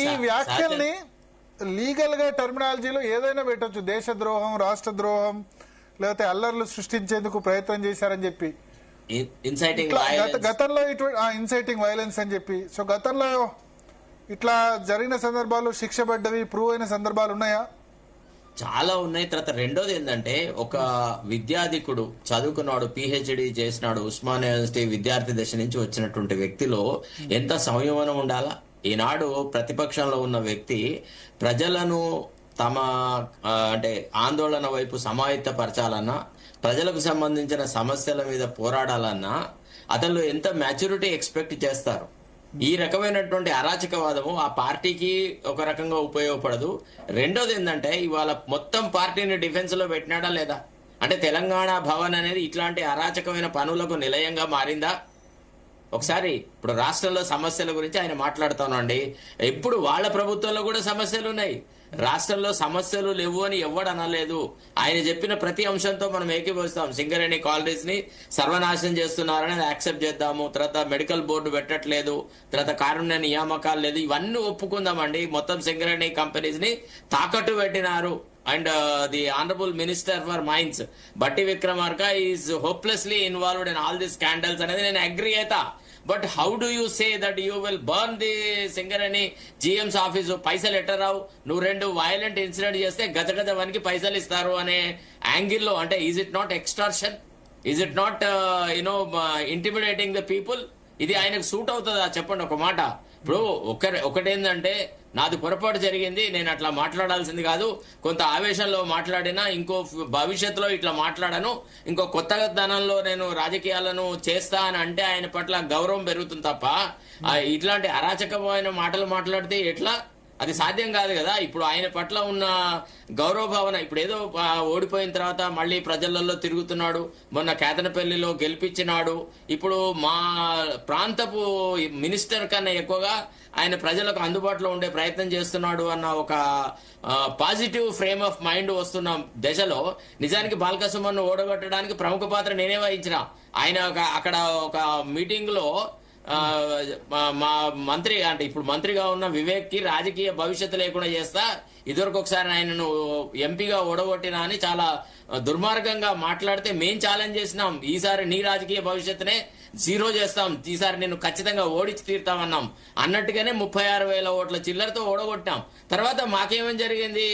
ఈ వ్యాఖ్యల్ని లీగల్ గా టర్మినాలజీలో ఏదైనా పెట్టొచ్చు, దేశద్రోహం, రాష్ట్ర ద్రోహం, లేకపోతే అల్లర్లు సృష్టించేందుకు ప్రయత్నం చేశారని చెప్పి, గతంలో ఇన్సైటింగ్ వైలెన్స్ అని చెప్పి. సో గతంలో ఇట్లా జరిగిన సందర్భాలు శిక్ష పడ్డవి ప్రూవ్ అయిన సందర్భాలు ఉన్నాయా? చాలా ఉన్నాయి. తర్వాత రెండోది ఏంటంటే, ఒక విద్యాధికుడు చదువుకున్నాడు, పిహెచ్డి చేసినాడు, ఉస్మానియా యూనివర్సిటీ విద్యార్థి దశ నుంచి వచ్చినటువంటి వ్యక్తిలో ఎంత సంయమనం ఉండాలా? ఈనాడు ప్రతిపక్షంలో ఉన్న వ్యక్తి ప్రజలను తమ అంటే ఆందోళన వైపు సమాయత్తపరచాలన్నా, ప్రజలకు సంబంధించిన సమస్యల మీద పోరాడాలన్నా అతను ఎంత మ్యాచ్యూరిటీ ఎక్స్పెక్ట్ చేస్తారు. ఈ రకమైనటువంటి అరాచకవాదము ఆ పార్టీకి ఒక రకంగా ఉపయోగపడదు. రెండోది ఏంటంటే, ఇవాళ మొత్తం పార్టీని డిఫెన్స్ లో పెట్టినాడా లేదా? అంటే తెలంగాణ భవన్ అనేది ఇట్లాంటి అరాచకమైన పనులకు నిలయంగా మారిందా? ఒకసారి ఇప్పుడు రాష్ట్రంలో సమస్యల గురించి ఆయన మాట్లాడుతానండి. ఇప్పుడు వాళ్ళ ప్రభుత్వంలో కూడా సమస్యలు ఉన్నాయి, రాష్ట్రంలో సమస్యలు లేవు అని ఎవడు అనలేదు. ఆయన చెప్పిన ప్రతి అంశంతో మనం ఏకీభవిస్తాం. సింగరేణి కాలనీస్ ని సర్వనాశనం చేస్తున్నారని యాక్సెప్ట్ చేద్దాము. తర్వాత మెడికల్ బోర్డు పెట్టట్లేదు, తర్వాత కారుణ్య నియామకాలు లేదు, ఇవన్నీ ఒప్పుకుందామండి. మొత్తం సింగరేణి కంపెనీస్ ని తాకట్టు పెట్టినారు. And the honourable minister for mines Bhatti Vikramarka is hopelessly involved in all the scandals అనేది నేను అగ్రీ అవుతా. But how do you say that you will burn the Singareni GMs office? పైసలు ఎట్టరావు, నువ్వు 2 వైలెంట్ ఇన్సిడెంట్ చేస్తే గజగజ వనికి పైసలు ఇస్తారు అనే యాంగిల్లో, అంటే is it not extortion? Is it not intimidating the people? ఇది ఆయనకు సూట్ అవుతుందా చెప్పండి ఒక మాట. ఇప్పుడు ఒకటేందంటే, నాది పొరపాటు జరిగింది, నేను అట్లా మాట్లాడాల్సింది కాదు, కొంత ఆవేశంలో మాట్లాడినా, ఇంకో భవిష్యత్తులో ఇట్లా మాట్లాడను, ఇంకో కొత్త ధనంలో నేను రాజకీయాలను చేస్తా అని అంటే ఆయన పట్ల గౌరవం పెరుగుతుంది తప్ప ఇట్లాంటి అరాచకమైన మాటలు మాట్లాడితే ఎట్లా? అది సాధ్యం కాదు కదా. ఇప్పుడు ఆయన పట్ల ఉన్న గౌరవ భావన, ఇప్పుడు ఏదో ఓడిపోయిన తర్వాత మళ్ళీ ప్రజలలో తిరుగుతున్నాడు, మొన్న కేతనపల్లిలో గెలిపించినాడు, ఇప్పుడు మా ప్రాంతపు మినిస్టర్ కన్నా ఎక్కువగా ఆయన ప్రజలకు అందుబాటులో ఉండే ప్రయత్నం చేస్తున్నాడు అన్న ఒక పాజిటివ్ ఫ్రేమ్ ఆఫ్ మైండ్ వస్తున్న దశలో నిజానికి బాల్కసుమన్ను ఓడగొట్టడానికి ప్రముఖ పాత్ర నేనే వహించిన. ఆయన అక్కడ ఒక మీటింగ్ లో మా మంత్రి అంటే ఇప్పుడు మంత్రిగా ఉన్న వివేక్ కి రాజకీయ భవిష్యత్తు లేకుండా చేస్తా, ఇదివరకు ఒకసారి ఆయనను ఎంపీగా ఓడగొట్టినా అని చాలా దుర్మార్గంగా మాట్లాడితే మేం ఛాలెంజ్ చేసినాం, ఈసారి నీ రాజకీయ భవిష్యత్తునే జీరో చేస్తాం, ఈసారి నేను ఖచ్చితంగా ఓడించి తీరుతామన్నాం. అన్నట్టుగానే 36,000 ఓట్ల చిల్లరతో ఓడగొట్టాం. తర్వాత మాకేమని జరిగింది,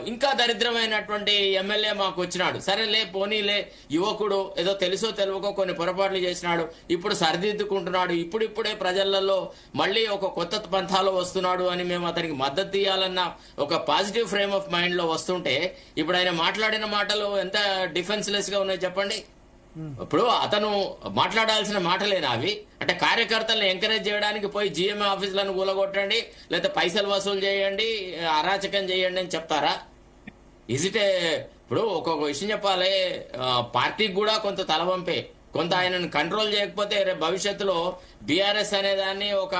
ఇంకా దరిద్రమైనటువంటి ఎమ్మెల్యే మాకు వచ్చినాడు. సరేలే పోనీలే, యువకుడు ఏదో తెలుసో తెలియకో కొన్ని పొరపాట్లు చేసినాడు, ఇప్పుడు సరిదిద్దుకుంటున్నాడు, ఇప్పుడిప్పుడే ప్రజలలో మళ్ళీ ఒక కొత్త పంథాలో వస్తున్నాడు అని మేము అతనికి మద్దతు ఇవ్వాలన్న ఒక పాజిటివ్ ఫ్రేమ్ ఆఫ్ మైండ్ లో వస్తుంటే, ఇప్పుడు ఆయన మాట్లాడిన మాటలు ఎంత డిఫెన్స్లెస్ గా ఉన్నాయి చెప్పండి. ఇప్పుడు అతను మాట్లాడాల్సిన మాటలేనా అవి? అంటే కార్యకర్తలను ఎంకరేజ్ చేయడానికి పోయి జిఎంఏ ఆఫీసులను కూలగొట్టండి, లేదా పైసలు వసూలు చేయండి, అరాచకం చేయండి అని చెప్తారా? ఇజిటే ఇప్పుడు ఒక్కొక్క విషయం చెప్పాలి, పార్టీకి కూడా కొంత తలవంపే, కొంత ఆయనను కంట్రోల్ చేయకపోతే రేపు భవిష్యత్తులో బీఆర్ఎస్ అనే దాన్ని ఒక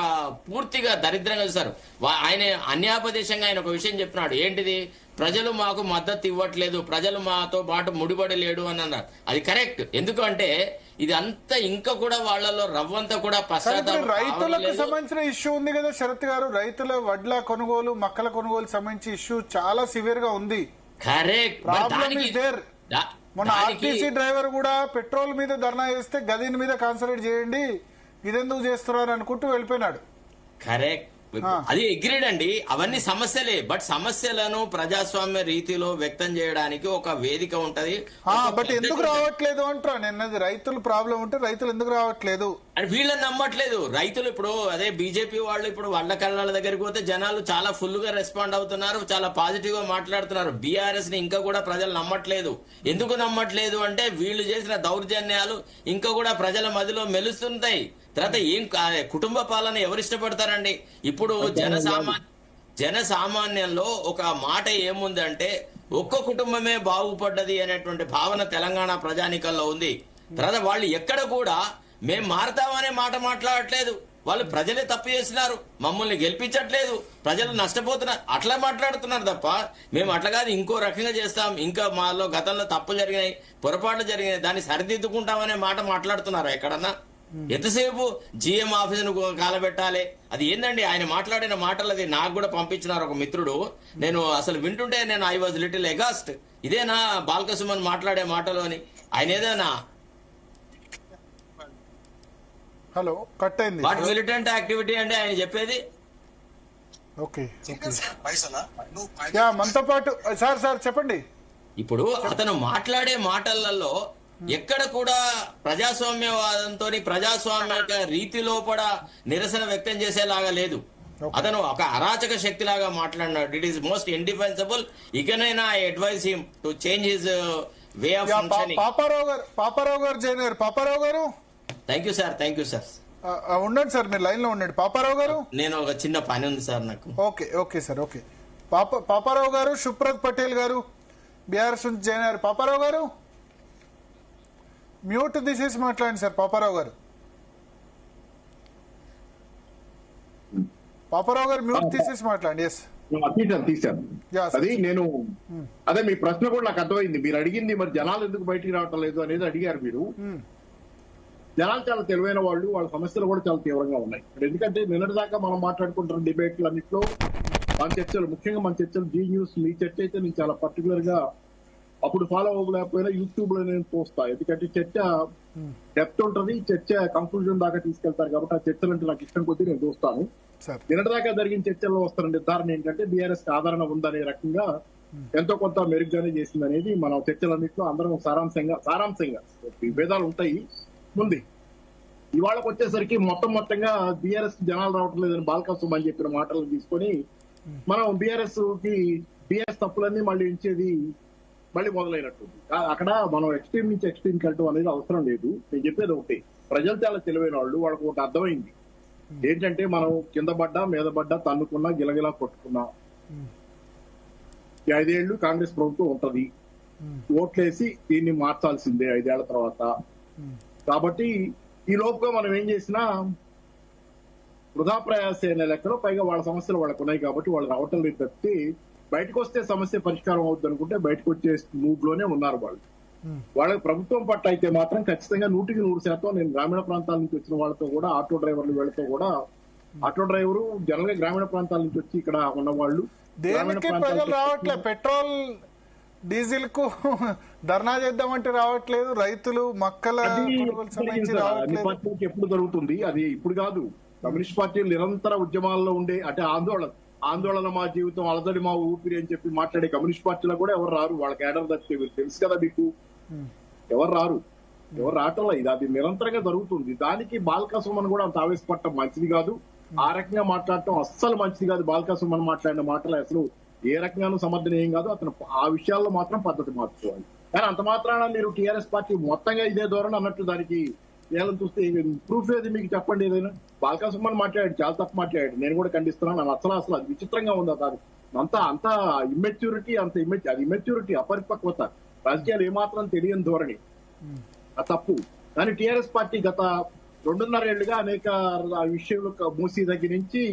పూర్తిగా దరిద్రంగా చూస్తారు. ఆయన అన్యాపదేశంగా ఆయన ఒక విషయం చెప్పినాడు, ఏంటిది, ప్రజలు మాకు మద్దతు ఇవ్వట్లేదు, ప్రజలు మాతో పాటు ముడిపడి లేడు అని అన్నారు. అది కరెక్ట్, ఎందుకంటే ఇది అంతా ఇంకా కూడా వాళ్ళలో రవ్వంతా కూడా రైతులకు సంబంధించిన ఇష్యూ ఉంది కదా శరత్ గారు, రైతుల వడ్ల కొనుగోలు మొక్కల కొనుగోలు సంబంధించి ఇష్యూ చాలా సివియర్ గా ఉంది. కరెక్ట్. మొన్న ఆర్టీసీ డ్రైవర్ కూడా పెట్రోల్ మీద ధర్నా చేస్తే గదిని మీద కాన్సన్ట్రేట్ చేయండి, ఇదెందుకు చేస్తున్నారు అనుకుంటూ వెళ్ళిపోయినాడు. కరెక్ట్, అది అగ్రీడ్ అండి. అవన్నీ సమస్యలే, బట్ సమస్యలను ప్రజాస్వామ్య రీతిలో వ్యక్తం చేయడానికి ఒక వేదిక ఉంటది. బట్ ఎందుకు రావట్లేదు అంటారా నిన్నది, రైతులు ప్రాబ్లం ఉంటే రైతులు ఎందుకు రావట్లేదు అని వీళ్ళని నమ్మట్లేదు రైతులు. ఇప్పుడు అదే బీజేపీ వాళ్ళు ఇప్పుడు వాళ్ళ కళ్ళ దగ్గరికి పోతే జనాలు చాలా ఫుల్ గా రెస్పాండ్ అవుతున్నారు, చాలా పాజిటివ్ గా మాట్లాడుతున్నారు. బీఆర్ఎస్ ని ఇంకా కూడా ప్రజలు నమ్మట్లేదు. ఎందుకు నమ్మట్లేదు అంటే వీళ్ళు చేసిన దౌర్జన్యాలు ఇంకా కూడా ప్రజల మధ్యలో మెలుస్తుంటాయి. తర్వాత ఏం కుటుంబ పాలన ఎవరు ఇష్టపడతారండి? ఇప్పుడు జనసామాన్యంలో ఒక మాట ఏముందంటే, ఒక్క కుటుంబమే బాగుపడ్డది అనేటువంటి భావన తెలంగాణ ప్రజానికల్లో ఉంది. తర్వాత వాళ్ళు ఎక్కడ కూడా మేం మారతామనే మాట మాట్లాడట్లేదు, వాళ్ళు ప్రజలే తప్పు చేసినారు, మమ్మల్ని గెలిపించట్లేదు, ప్రజలు నష్టపోతున్నారు అట్లా మాట్లాడుతున్నారు తప్ప, మేము అట్లా కాదు ఇంకో రకంగా చేస్తాం, ఇంకా మాలో గతంలో తప్పులు జరిగినాయి, పొరపాట్లు జరిగినాయి, దాన్ని సరిదిద్దుకుంటామనే మాట మాట్లాడుతున్నారు ఎక్కడన్నా? ఎంతసేపు జిఎం ఆఫీసును కాలబెట్టాలి? అది ఏందండి ఆయన మాట్లాడిన మాటలు, అది నాకు కూడా పంపించినారు ఒక మిత్రుడు, నేను అసలు వింటుంటే నేను ఐ వాజ్ లిటిల్ ఎగాస్ట్, ఇదేనా బాల్కసుమన్ మాట్లాడే మాటలు అని. ఆయన ఏదైనా హలో కట్ అయింది, వాట్ మిలిటెంట్ యాక్టివిటీ అంటే ఆయన చెప్పేది. ఓకే మనతో పాటు సార్ చెప్పండి. ఇప్పుడు అతను మాట్లాడే మాటలలో ఎక్కడ కూడా ప్రజాస్వామ్యవాదంతో ప్రజాస్వామ్య రీతి లోపల నిరసన వ్యక్తం చేసేలాగా లేదు. అతను ఒక అరాచక శక్తి లాగా మాట్లాడినాడు. It is most indefensible. ఇకనైనా I advise him to change his way of functioning. Paparao garu Jain garu, Paparao garu thank you sir, thank you sir. ఉండండి సార్, మీరు లైన్ లో ఉండండి. పాపారావు గారు, నేను ఒక చిన్న పని ఉంది సార్ నాకు. Okay sir, okay. పాపారావు గారు, శుభ్రత్ పటేల్ గారు బీఆర్ఎస్ నుంచి జైన్ గారు. పాపారావు గారు మ్యూట్ తీసేసి మాట్లాడండి సార్. పాపారావు గారు మ్యూట్ తీసేసి మాట్లాడండి. ఎస్ తీశాను. అది నేను అదే మీ ప్రశ్న కూడా నాకు అర్థమైంది. మీరు అడిగింది మరి జనాలు ఎందుకు బయటికి రావటం లేదు అనేది అడిగారు మీరు. జనాలు చాలా తెలివైన వాళ్ళు, వాళ్ళ సమస్యలు కూడా చాలా తీవ్రంగా ఉన్నాయి. ఎందుకంటే నిన్నటిదాకా మనం మాట్లాడుకుంటున్న డిబేట్లు అన్నింటిలో మన చర్చలు, ముఖ్యంగా మన చర్చలు జీ న్యూస్ మీ చర్చ అయితే నేను చాలా పర్టికులర్ గా అప్పుడు ఫాలో అవ్వలేకపోయినా యూట్యూబ్ లో నేను చూస్తా. ఎందుకంటే చర్చ డెప్త్ ఉంటుంది, చర్చ కంక్లూజన్ దాకా తీసుకెళ్తారు కాబట్టి ఆ చర్చలు అంటే నాకు ఇష్టం కొద్దీ నేను చూస్తాను. నిన్నటిదాకా జరిగిన చర్చల్లో వస్తున్న నిర్ధారణ ఏంటంటే బీఆర్ఎస్ ఆదరణ ఉందనే రకంగా ఎంతో కొంత మెరుగ్గానే చేసింది అనేది మనం చర్చలన్నింటిలో అందరం సారాంశంగా విభేదాలు ఉంటాయి ముందు. ఇవాళకు వచ్చేసరికి మొత్తంగా బీఆర్ఎస్ జనాలు రావటం లేదని బాల్కసుమన్ అని చెప్పిన మాటలను తీసుకొని మనం బీఆర్ఎస్ తప్పులన్నీ మళ్ళీ ఇచ్చేది మళ్ళీ మొదలైనట్టుంది. అక్కడ మనం ఎక్స్ట్రీమ్ నుంచి ఎక్స్ట్రీమ్కి వెళ్ళటం అనేది అవసరం లేదు. నేను చెప్పేది ఒకటి, ప్రజలు చాలా తెలివైన వాళ్ళు, వాళ్ళకు ఒకటి అర్థమైంది ఏంటంటే మనం కింద పడ్డా మీద పడ్డా తన్నుకున్నా గిలగిలా కొట్టుకున్నా 5 ఏళ్లు కాంగ్రెస్ ప్రభుత్వం ఉంటది, ఓట్లేసి దీన్ని మార్చాల్సిందే 5 ఏళ్ల తర్వాత. కాబట్టి ఈ లోపుగా మనం ఏం చేసినా వృధా ప్రయాస అనే లెక్కలో, పైగా వాళ్ళ సమస్యలు వాళ్ళకు ఉన్నాయి కాబట్టి వాళ్ళు రావటం లేదు తప్పితే బయటకు వస్తే సమస్య పరిష్కారం అవుతుంది అనుకుంటే బయటకు వచ్చే మూడ్ లోనే ఉన్నారు వాళ్ళు. వాళ్ళకి ప్రభుత్వం పట్ల అయితే మాత్రం ఖచ్చితంగా 100% నేను గ్రామీణ ప్రాంతాల నుంచి వచ్చిన వాళ్ళతో కూడా ఆటో డ్రైవర్లు వీళ్ళతో కూడా ఆటో డ్రైవరు జనరల్ గా గ్రామీణ ప్రాంతాల నుంచి వచ్చి ఇక్కడ ఉన్న వాళ్ళు దేనికి ప్రజలు రావట్లే, పెట్రోల్ డీజిల్ కు ధర్నా చేద్దామంటే రావట్లేదు, రైతులు మక్కల కొనుగోలు సంబంధించి రావట్లేదు. పార్టీకి ఎప్పుడు జరుగుతుంది అది? ఇప్పుడు కాదు. కమ్యూనిస్ట్ పార్టీలు నిరంతర ఉద్యమాల్లో ఉండే అంటే ఆందోళన మా జీవితం, అలజడి మా ఊపిరి అని చెప్పి మాట్లాడే కమ్యూనిస్ట్ పార్టీలో కూడా ఎవరు రారు. వాళ్ళ కేడర్ దక్కే తెలుసు కదా మీకు. ఎవరు రారు, ఎవరు రావటంలో ఇది అది నిరంతరంగా జరుగుతుంది. దానికి బాల్కా సుమన్ కూడా అంత ఆవేశపడటం మంచిది కాదు. ఆ రకంగా మాట్లాడటం అస్సలు మంచిది కాదు. బాల్కా సుమన్ మాట్లాడిన మాటలు అసలు ఏ రకంగానూ సమర్థనీయం కాదు. అతను ఆ విషయాల్లో మాత్రం పద్ధతి మార్చుకోవాలి. కానీ అంత మాత్రాన మీరు టీఆర్ఎస్ పార్టీ మొత్తంగా ఇదే ధోరణి అన్నట్టు దానికి ఏళ్ళని చూస్తే ప్రూఫ్ ఏది మీకు చెప్పండి ఏదైనా. బాల్కా సుమన్ మాట్లాడాడు, చాలా తప్పు మాట్లాడాడు, నేను కూడా ఖండిస్తున్నాను. నాకు అసలు అది విచిత్రంగా ఉంది. అది అంత ఇమ్మెచ్యూరిటీ, అది ఇమ్మెచ్యూరిటీ, అపరిపక్వత, రాజకీయాలు ఏమాత్రం తెలియని ధోరణి, ఆ తప్పు. కానీ టీఆర్ఎస్ పార్టీ గత 2.5 ఏళ్లుగా అనేక విషయాలు మూసీ దగ్గర నుంచి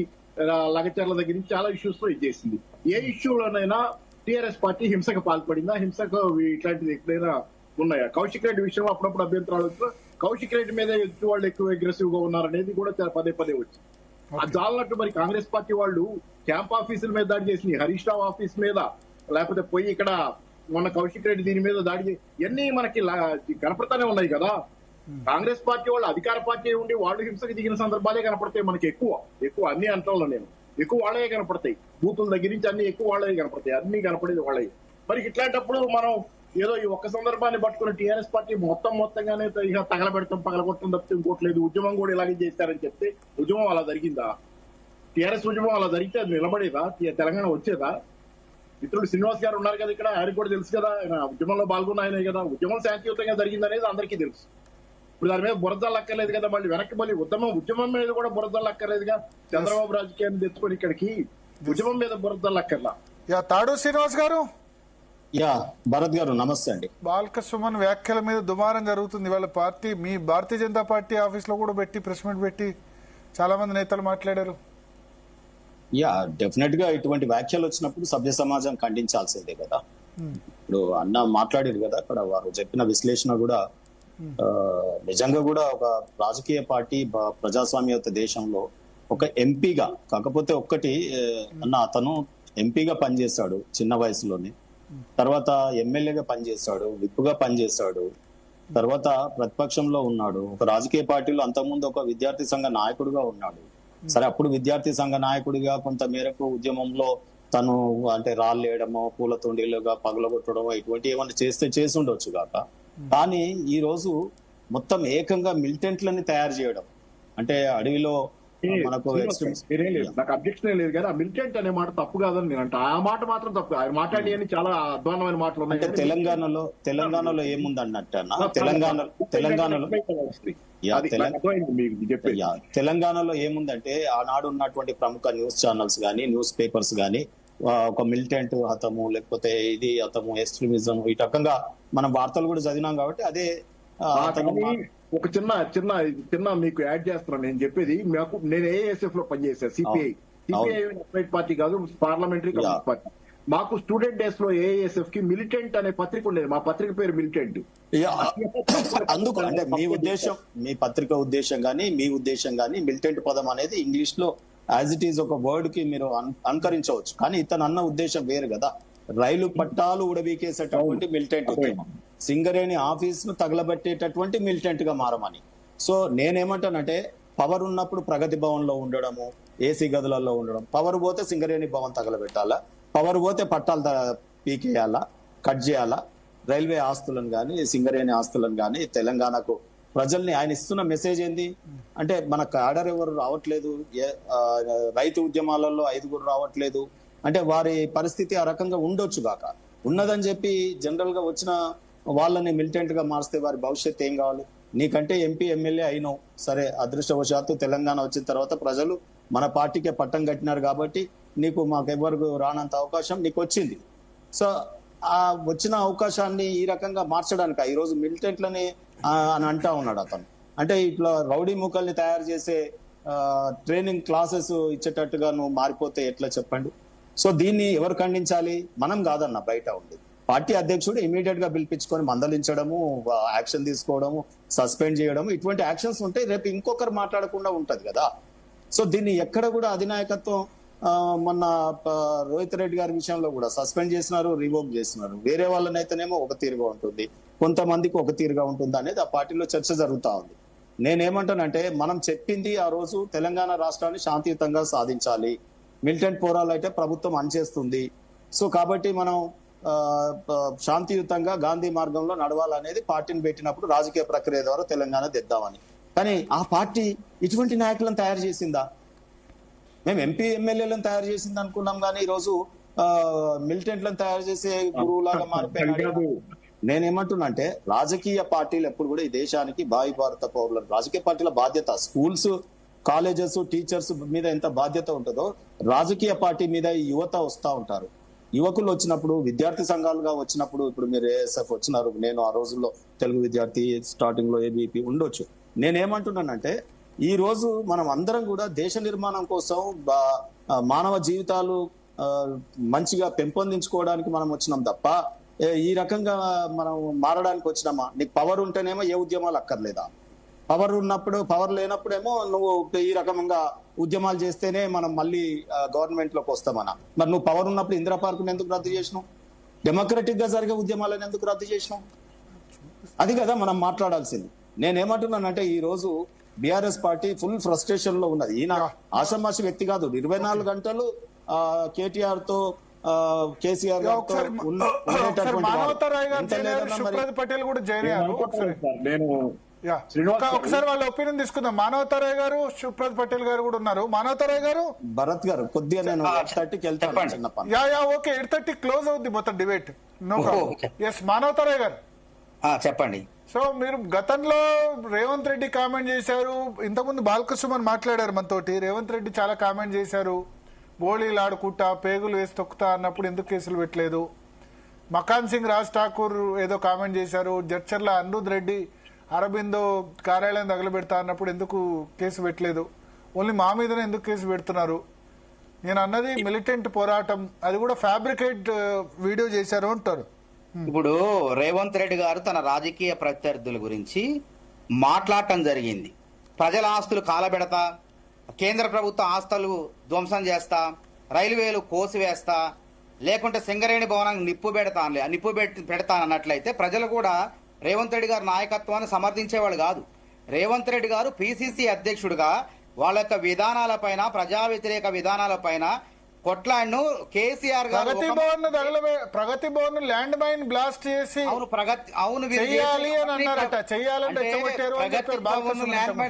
లగచర్ల దగ్గర నుంచి చాలా ఇష్యూస్ లో ఇచ్చేసింది. ఏ ఇష్యూలోనైనా టీఆర్ఎస్ పార్టీ హింసకు పాల్పడిందా? హింసకు ఇట్లాంటిది ఎక్కడైనా ఉన్నాయా? కౌశిక్ రెడ్డి విషయంలో అప్పుడప్పుడు అభ్యంతరాలు వచ్చినా కౌశిక్ రెడ్డి మీద ఎదుటి వాళ్ళు ఎక్కువ అగ్రెసివ్ గా ఉన్నారనేది కూడా చాలా పదే వచ్చింది. అది చాలన్నట్టు మరి కాంగ్రెస్ పార్టీ వాళ్ళు క్యాంప్ ఆఫీసుల మీద దాడి చేసింది, హరీష్ రావు ఆఫీస్ మీద, లేకపోతే పోయి ఇక్కడ మొన్న కౌశిక్ రెడ్డి దీని మీద దాడి ఇవన్నీ మనకి కనపడతానే ఉన్నాయి కదా. కాంగ్రెస్ పార్టీ వాళ్ళు అధికార పార్టీ ఉండి వాళ్ళు హింసకు దిగిన సందర్భాలే కనపడతాయి మనకి. ఎక్కువ అన్ని అంటాను నేను, ఎక్కువ వాళ్ళే కనపడతాయి. బూతుల దగ్గర నుంచి అన్ని ఎక్కువ వాళ్ళే కనపడతాయి, అన్ని కనపడేది వాళ్ళే. మరి ఇట్లాంటప్పుడు మనం ఏదో ఈ ఒక్క సందర్భాన్ని పట్టుకుని టీఆర్ఎస్ పార్టీ మొత్తంగానే ఇక తగలబెడతాం, పగలగొట్టడం తప్పితే ఇంకోట్లేదు, ఉద్యమం కూడా ఇలాగే చేస్తారని చెప్తే ఉద్యమం అలా జరిగిందా? టీఆర్ఎస్ ఉద్యమం అలా జరిగితే అది నిలబడేదా? తెలంగాణ వచ్చేదా? మిత్రుడు శ్రీనివాస్ గారు ఉన్నారు కదా ఇక్కడ, ఆయనకు కూడా తెలుసు కదా, ఆయన ఉద్యమంలో పాల్గొన్నాయనే కదా. ఉద్యమం శాంతియుతంగా జరిగిందనేది అందరికీ తెలుసు. ఇప్పుడు దాని మీద బురదలు అక్కర్లేదు కదా. మళ్ళీ వెనక్కి మళ్ళీ ఉద్యమం మీద కూడా బురదలు అక్కర్లేదుగా. చంద్రబాబు రాజకీయాన్ని తెచ్చుకొని ఇక్కడికి ఉద్యమం మీద బురదలు అక్కర్లా. తాడు శ్రీనివాస్ గారు. భరత్ గారు నమస్తే అండి. బాల్క సుమన్ వ్యాఖ్యల మీద దుమారం జరుగుతుంది. వాళ్ళ పార్టీ, మీ భారతీయ జనతా పార్టీ ఆఫీస్ లో కూడా పెట్టి ప్రెస్ మీట్ పెట్టి చాలా మంది నేతలు మాట్లాడారు. డెఫినెట్ గా ఇటువంటి వ్యాఖ్యలు వచ్చినప్పుడు సభ్య సమాజం ఖండించాల్సిందే కదా. ఇప్పుడు అన్న మాట్లాడారు కదా, అక్కడ వారు చెప్పిన విశ్లేషణ కూడా నిజంగా కూడా ఒక రాజకీయ పార్టీ ప్రజాస్వామ్యత దేశంలో ఒక ఎంపీగా, కాకపోతే ఒక్కటి అన్న, అతను ఎంపీగా పనిచేశాడు చిన్న వయసులోనే, తర్వాత ఎమ్మెల్యేగా పనిచేశాడు, విప్పుగా పనిచేశాడు, తర్వాత ప్రతిపక్షంలో ఉన్నాడు, ఒక రాజకీయ పార్టీలో అంతకుముందు ఒక విద్యార్థి సంఘ నాయకుడిగా ఉన్నాడు. సరే, అప్పుడు విద్యార్థి సంఘ నాయకుడిగా కొంత మేరకు ఉద్యమంలో తను అంటే రాళ్ళేయడమో, పూల తొండీలుగా పగలగొట్టడమో ఇటువంటి ఏమన్నా చేసి ఉండొచ్చు కాక. కానీ ఈ రోజు మొత్తం ఏకంగా మిలిటెంట్లని తయారు చేయడం అంటే అడవిలో మనకు నాకు అబ్జెక్షన్ లేదు కానీ ఆ మిలిటెంట్ అనే మాట తప్పు కాదని నేను అంటే. ఆ మాట మాత్రం తప్పు. ఆయన మాట్లాడి అని చాలా అధ్వానమైన మాటలు ఉన్నాయి. తెలంగాణలో ఏముంది అన్నట్టు అన్న, తెలంగాణలో ఏముందంటే ఆనాడు ఉన్నటువంటి ప్రముఖ న్యూస్ ఛానల్స్ గానీ, న్యూస్ పేపర్స్ గానీ ఒక మిలిటెంట్ హతము, లేకపోతే ఇది హతము, ఎక్స్ట్రీమిజం, ఈ రకంగా మనం వార్తలు కూడా చదివినాం కాబట్టి అదే. ఒక చిన్న మీకు యాడ్ చేస్తున్నాను. నేను చెప్పేది, నేను ఏఎస్ఎఫ్ లో పనిచేశాను. సిపిఐ పార్టీ కాదు, పార్లమెంటరీ కమ్యూనిస్ట్ పార్టీ. మాకు స్టూడెంట్ డేస్ లో ఏఎస్ఎఫ్ కి మిలిటెంట్ అనే పత్రిక ఉండేది. మా పత్రిక పేరు మిలిటెంట్. అందుకు అంటే మీ ఉద్దేశం, మీ పత్రిక ఉద్దేశం గానీ, మీ ఉద్దేశం గానీ, మిలిటెంట్ పదం అనేది ఇంగ్లీష్ లో యాజ్ ఇట్ ఈస్ ఒక వర్డ్ కి మీరు అనుకరించవచ్చు. కానీ ఇతను అన్న ఉద్దేశం వేరు కదా. రైలు పట్టాలు ఉడబీకేసేటటువంటి మిలిటెంట్ ఉద్యమం, సింగరేణి ఆఫీస్ ను తగలబెట్టేటటువంటి మిలిటెంట్ గా మారమని. సో నేనేమంటానంటే, పవర్ ఉన్నప్పుడు ప్రగతి భవన్ లో ఉండడము, ఏసీ గదులలో ఉండడం, పవర్ పోతే సింగరేణి భవన్ తగలబెట్టాలా, పవర్ పోతే పట్టాలు పీకేయాలా, కట్ చేయాలా, రైల్వే ఆస్తులను కానీ, సింగరేణి ఆస్తులను కానీ, తెలంగాణకు ప్రజల్ని ఆయన ఇస్తున్న మెసేజ్ ఏంది అంటే, మన క్యాడర్ ఎవరు రావట్లేదు, రైతు ఉద్యమాలలో 5 రావట్లేదు అంటే వారి పరిస్థితి ఆ రకంగా ఉండొచ్చు కాక. ఉన్నదని చెప్పి జనరల్ గా వచ్చిన వాళ్ళని మిలిటెంట్ గా మారిస్తే వారి భవిష్యత్తు ఏం కావాలి? నీకంటే ఎంపీ ఎమ్మెల్యే అయినావు, సరే, అదృష్టవశాత్తు తెలంగాణ వచ్చిన తర్వాత ప్రజలు మన పార్టీకే పట్టం కట్టినారు కాబట్టి నీకు మాకెవ్వరు రానంత అవకాశం నీకు వచ్చింది. సో ఆ వచ్చిన అవకాశాన్ని ఈ రకంగా మార్చడానికి ఈ రోజు మిలిటెంట్లని అని అంటా ఉన్నాడు అతను. అంటే ఇట్లా రౌడీ ముఖల్ని తయారు చేసే ట్రైనింగ్ క్లాసెస్ ఇచ్చేటట్టుగా నువ్వు మారిపోతే ఎట్లా చెప్పండి? సో దీన్ని ఎవరు ఖండించాలి? మనం కాదన్న, బయట ఉంది పార్టీ అధ్యక్షుడు ఇమీడియట్ గా పిలిపించుకొని మందలించడము, యాక్షన్ తీసుకోవడము, సస్పెండ్ చేయడం, ఇటువంటి యాక్షన్స్ ఉంటే రేపు ఇంకొకరు మాట్లాడకుండా ఉంటది కదా. సో దీన్ని ఎక్కడ కూడా అధినాయకత్వం మొన్న రోహిత్ రెడ్డి గారి విషయంలో కూడా సస్పెండ్ చేసినారు, రివోక్ చేసినారు. వేరే వాళ్ళనైతేనేమో ఒక తీరుగా ఉంటుంది, కొంతమందికి ఒక తీరుగా ఉంటుంది అనేది ఆ పార్టీలో చర్చ జరుగుతా ఉంది. నేనేమంటానంటే మనం చెప్పింది ఆ రోజు తెలంగాణ రాష్ట్రాన్ని శాంతియుతంగా సాధించాలి, మిలిటెంట్ పోరాలు అయితే ప్రభుత్వం అణచేస్తుంది. సో కాబట్టి మనం శాంతియుతంగా గాంధీ మార్గంలో నడవాలనేది పార్టీని పెట్టినప్పుడు రాజకీయ ప్రక్రియ ద్వారా తెలంగాణ తెద్దామని. కానీ ఆ పార్టీ ఇటువంటి నాయకులను తయారు చేసిందా? మేము ఎంపీ ఎమ్మెల్యేలను తయారు చేసింది అనుకున్నాం, కానీ ఈరోజు మిలిటెంట్లను తయారు చేసే గురువులాగా మారిపోయినాడు. నేనేమంటున్నా అంటే రాజకీయ పార్టీలు ఎప్పుడు కూడా ఈ దేశానికి భావి భారత పౌరులు, రాజకీయ పార్టీల బాధ్యత స్కూల్స్, కాలేజెస్, టీచర్స్ మీద ఎంత బాధ్యత ఉంటుందో రాజకీయ పార్టీ మీద ఈ యువత వస్తూ ఉంటారు. యువకులు వచ్చినప్పుడు, విద్యార్థి సంఘాలుగా వచ్చినప్పుడు, ఇప్పుడు మీరు ఏఎస్ఎఫ్ వచ్చినారు, నేను ఆ రోజుల్లో తెలుగు విద్యార్థి స్టార్టింగ్ లో ఏబీపీ ఉండొచ్చు. నేనేమంటున్నానంటే ఈ రోజు మనం అందరం కూడా దేశ నిర్మాణం కోసం, మానవ జీవితాలు మంచిగా పెంపొందించుకోవడానికి మనం వచ్చినాం తప్ప ఈ రకంగా మనం మారడానికి వచ్చినామా? నీకు పవర్ ఉంటేనేమో ఏ ఉద్యమాలు అక్కర్లేదా? పవర్ ఉన్నప్పుడు, పవర్ లేనప్పుడేమో నువ్వు ఈ రకంగా ఉద్యమాలు చేస్తేనే మనం మళ్ళీ గవర్నమెంట్ లోకి వస్తామన్నా. మరి నువ్వు పవర్ ఉన్నప్పుడు ఇందిరా పార్కుని ఎందుకు రద్దు చేసినావు? డెమోక్రటిక్ గా జరిగే ఉద్యమాలను ఎందుకు రద్దు చేసినావు? అది కదా మనం మాట్లాడాల్సింది. నేనేమంటున్నానంటే ఈ రోజు బీఆర్ఎస్ పార్టీ ఫుల్ ఫ్రస్ట్రేషన్ లో ఉన్నది. ఈయన ఆషామాషి వ్యక్తి కాదు. 24 గంటలు కేటీఆర్ తో, కేసీఆర్ గారితో శుప్రద్ పటేల్ కూడా జాయిన్ అయ్యారు. నేను ఒకసారి వాళ్ళ ఒపీనియన్ తీసుకుందాం. మానవతారాయ్ గారు, శుప్రద్ పటేల్ గారు కూడా ఉన్నారు. మానవతారాయ్ గారు, భరత్ గారు కొద్దిగా నేను 8:30కి వెళ్తాను. ఓకే, 8:30 క్లోజ్ అవుద్ది మొత్తం debate. No problem. Yes, Manavatha Roy గారు చెప్పండి. సో మీరు గతంలో రేవంత్ రెడ్డి కామెంట్ చేశారు, ఇంతకుముందు బాలకృష్ణ మాట్లాడారు మనతోటి. రేవంత్ రెడ్డి చాలా కామెంట్ చేశారు, గోళీలు ఆడుకుంటా, పేగులు వేసి తొక్కుతా అన్నప్పుడు ఎందుకు కేసులు పెట్టలేదు. మకాన్ సింగ్ రాజ్ ఠాకూర్ ఏదో కామెంట్ చేశారు, జడ్చర్ల అనిరుద్ రెడ్డి అరబిందో కార్యాలయం తగలబెడతా అన్నప్పుడు ఎందుకు కేసు పెట్టలేదు, ఓన్లీ మా మీదనే ఎందుకు కేసు పెడుతున్నారు. నేను అన్నది మిలిటెంట్ పోరాటం, అది కూడా ఫ్యాబ్రికేట్ వీడియో చేశారు అంటారు. ఇప్పుడు రేవంత్ రెడ్డి గారు తన రాజకీయ ప్రత్యర్థుల గురించి మాట్లాడటం జరిగింది. ప్రజల ఆస్తులు కాలబెడతా, కేంద్ర ప్రభుత్వ ఆస్తులు ధ్వంసం చేస్తా, రైల్వేలు కోసివేస్తా, లేకుంటే సింగరేణి భవనానికి నిప్పు పెడతానన్నట్లయితే ప్రజలు కూడా రేవంత్ రెడ్డి గారి నాయకత్వాన్ని సమర్థించేవాళ్ళు కాదు. రేవంత్ రెడ్డి గారు పిసిసి అధ్యక్షుడిగా వాళ్ళ యొక్క విధానాలపైన, ప్రజా వ్యతిరేక విధానాలపైన కొట్లాడ్ను కేసీఆర్ గారు ప్రగతి భవన్ ల్యాండ్ మైన్ బ్లాస్ట్ చేసి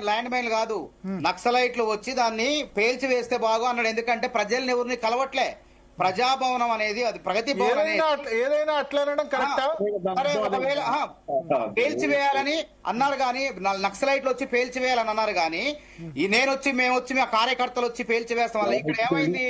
ల్యాండ్ మైన్ కాదు, నక్సలైట్లు వచ్చి దాన్ని పేల్చి వేస్తే బాగు అన్నాడు. ఎందుకంటే ప్రజల్ని ఎవరిని కలవట్లే. ప్రజాభవనం అనేది అది ప్రగతి భవన్ ఏదైనా అట్లా కరెక్టా? ఒకవేళ పేల్చివేయాలని అన్నారు కానీ, నక్సలైట్లు వచ్చి పేల్చివేయాలని అన్నారు కానీ, మేమొచ్చి మా కార్యకర్తలు వచ్చి పేల్చివేస్తాం వల్ల ఇక్కడ ఏమైంది?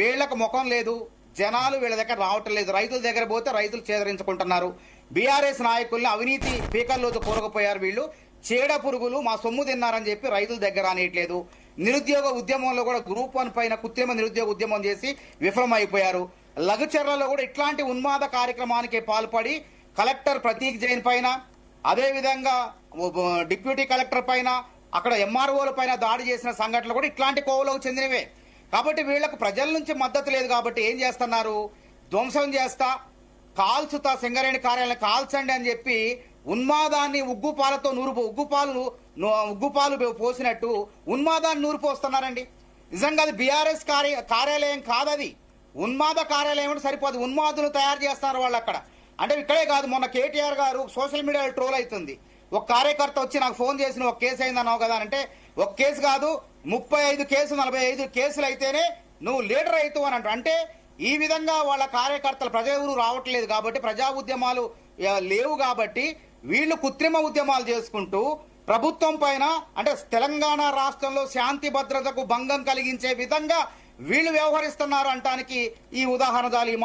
వీళ్లకు ముఖం లేదు, జనాలు వీళ్ళ దగ్గర రావటం లేదు. రైతుల దగ్గర పోతే రైతులు చేదరించుకుంటున్నారు. బీఆర్ఎస్ నాయకుల్ని అవినీతి పీకల్లోకి కూరకపోయారు. వీళ్ళు చీడ పురుగులు మా సొమ్ము తిన్నారని చెప్పి రైతుల దగ్గర అనేయట్లేదు. నిరుద్యోగ ఉద్యమంలో కూడా గ్రూప్ 1 పైన కృత్రిమ నిరుద్యోగ ఉద్యమం చేసి విఫలమైపోయారు. లఘుచర్లలో కూడా ఇట్లాంటి ఉన్మాద కార్యక్రమానికి పాల్పడి కలెక్టర్ ప్రతీక్ జైన్ పైన, అదే విధంగా డిప్యూటీ కలెక్టర్ పైన, అక్కడ ఎంఆర్ఓల పైన దాడి చేసిన సంఘటనలు కూడా ఇట్లాంటి కోవలకు చెందినవే. కాబట్టి వీళ్లకు ప్రజల నుంచి మద్దతు లేదు. కాబట్టి ఏం చేస్తున్నారు? ధ్వంసం చేస్తా, కాల్చుతా, సింగరేణి కార్యాలయం కాల్చండి అని చెప్పి ఉన్మాదాన్ని ఉగ్గుపాలు పోసినట్టు ఉన్మాదాన్ని నూరు పోస్తున్నారండి. నిజంగా అది బీఆర్ఎస్ కార్యాలయం కాదది, ఉన్మాద కార్యాలయం అంటే సరిపోదు. ఉన్మాదులు తయారు చేస్తున్నారు వాళ్ళు అక్కడ. అంటే ఇక్కడే కాదు, మొన్న కేటీఆర్ గారు సోషల్ మీడియాలో ట్రోల్ అవుతుంది. ఒక కార్యకర్త వచ్చి నాకు ఫోన్ చేసిన, ఒక కేసు అయిందన్నావు కదా అంటే, ఒక కేసు కాదు 35 కేసులు 45 కేసులు అయితేనే నువ్వు లీడర్ అవుతావు అని అంటే ఈ విధంగా వాళ్ళ కార్యకర్తలు ప్రజలు రావట్లేదు కాబట్టి, ప్రజా ఉద్యమాలు లేవు కాబట్టి వీళ్ళు కృత్రిమ ఉద్యమాలు చేసుకుంటూ ప్రభుత్వం పైన, అంటే తెలంగాణ రాష్ట్రంలో శాంతి భద్రతకు భంగం కలిగించే విధంగా వీళ్ళు వ్యవహరిస్తున్నారు అంటానికి ఈ ఉదాహరణ చాలు. ఈ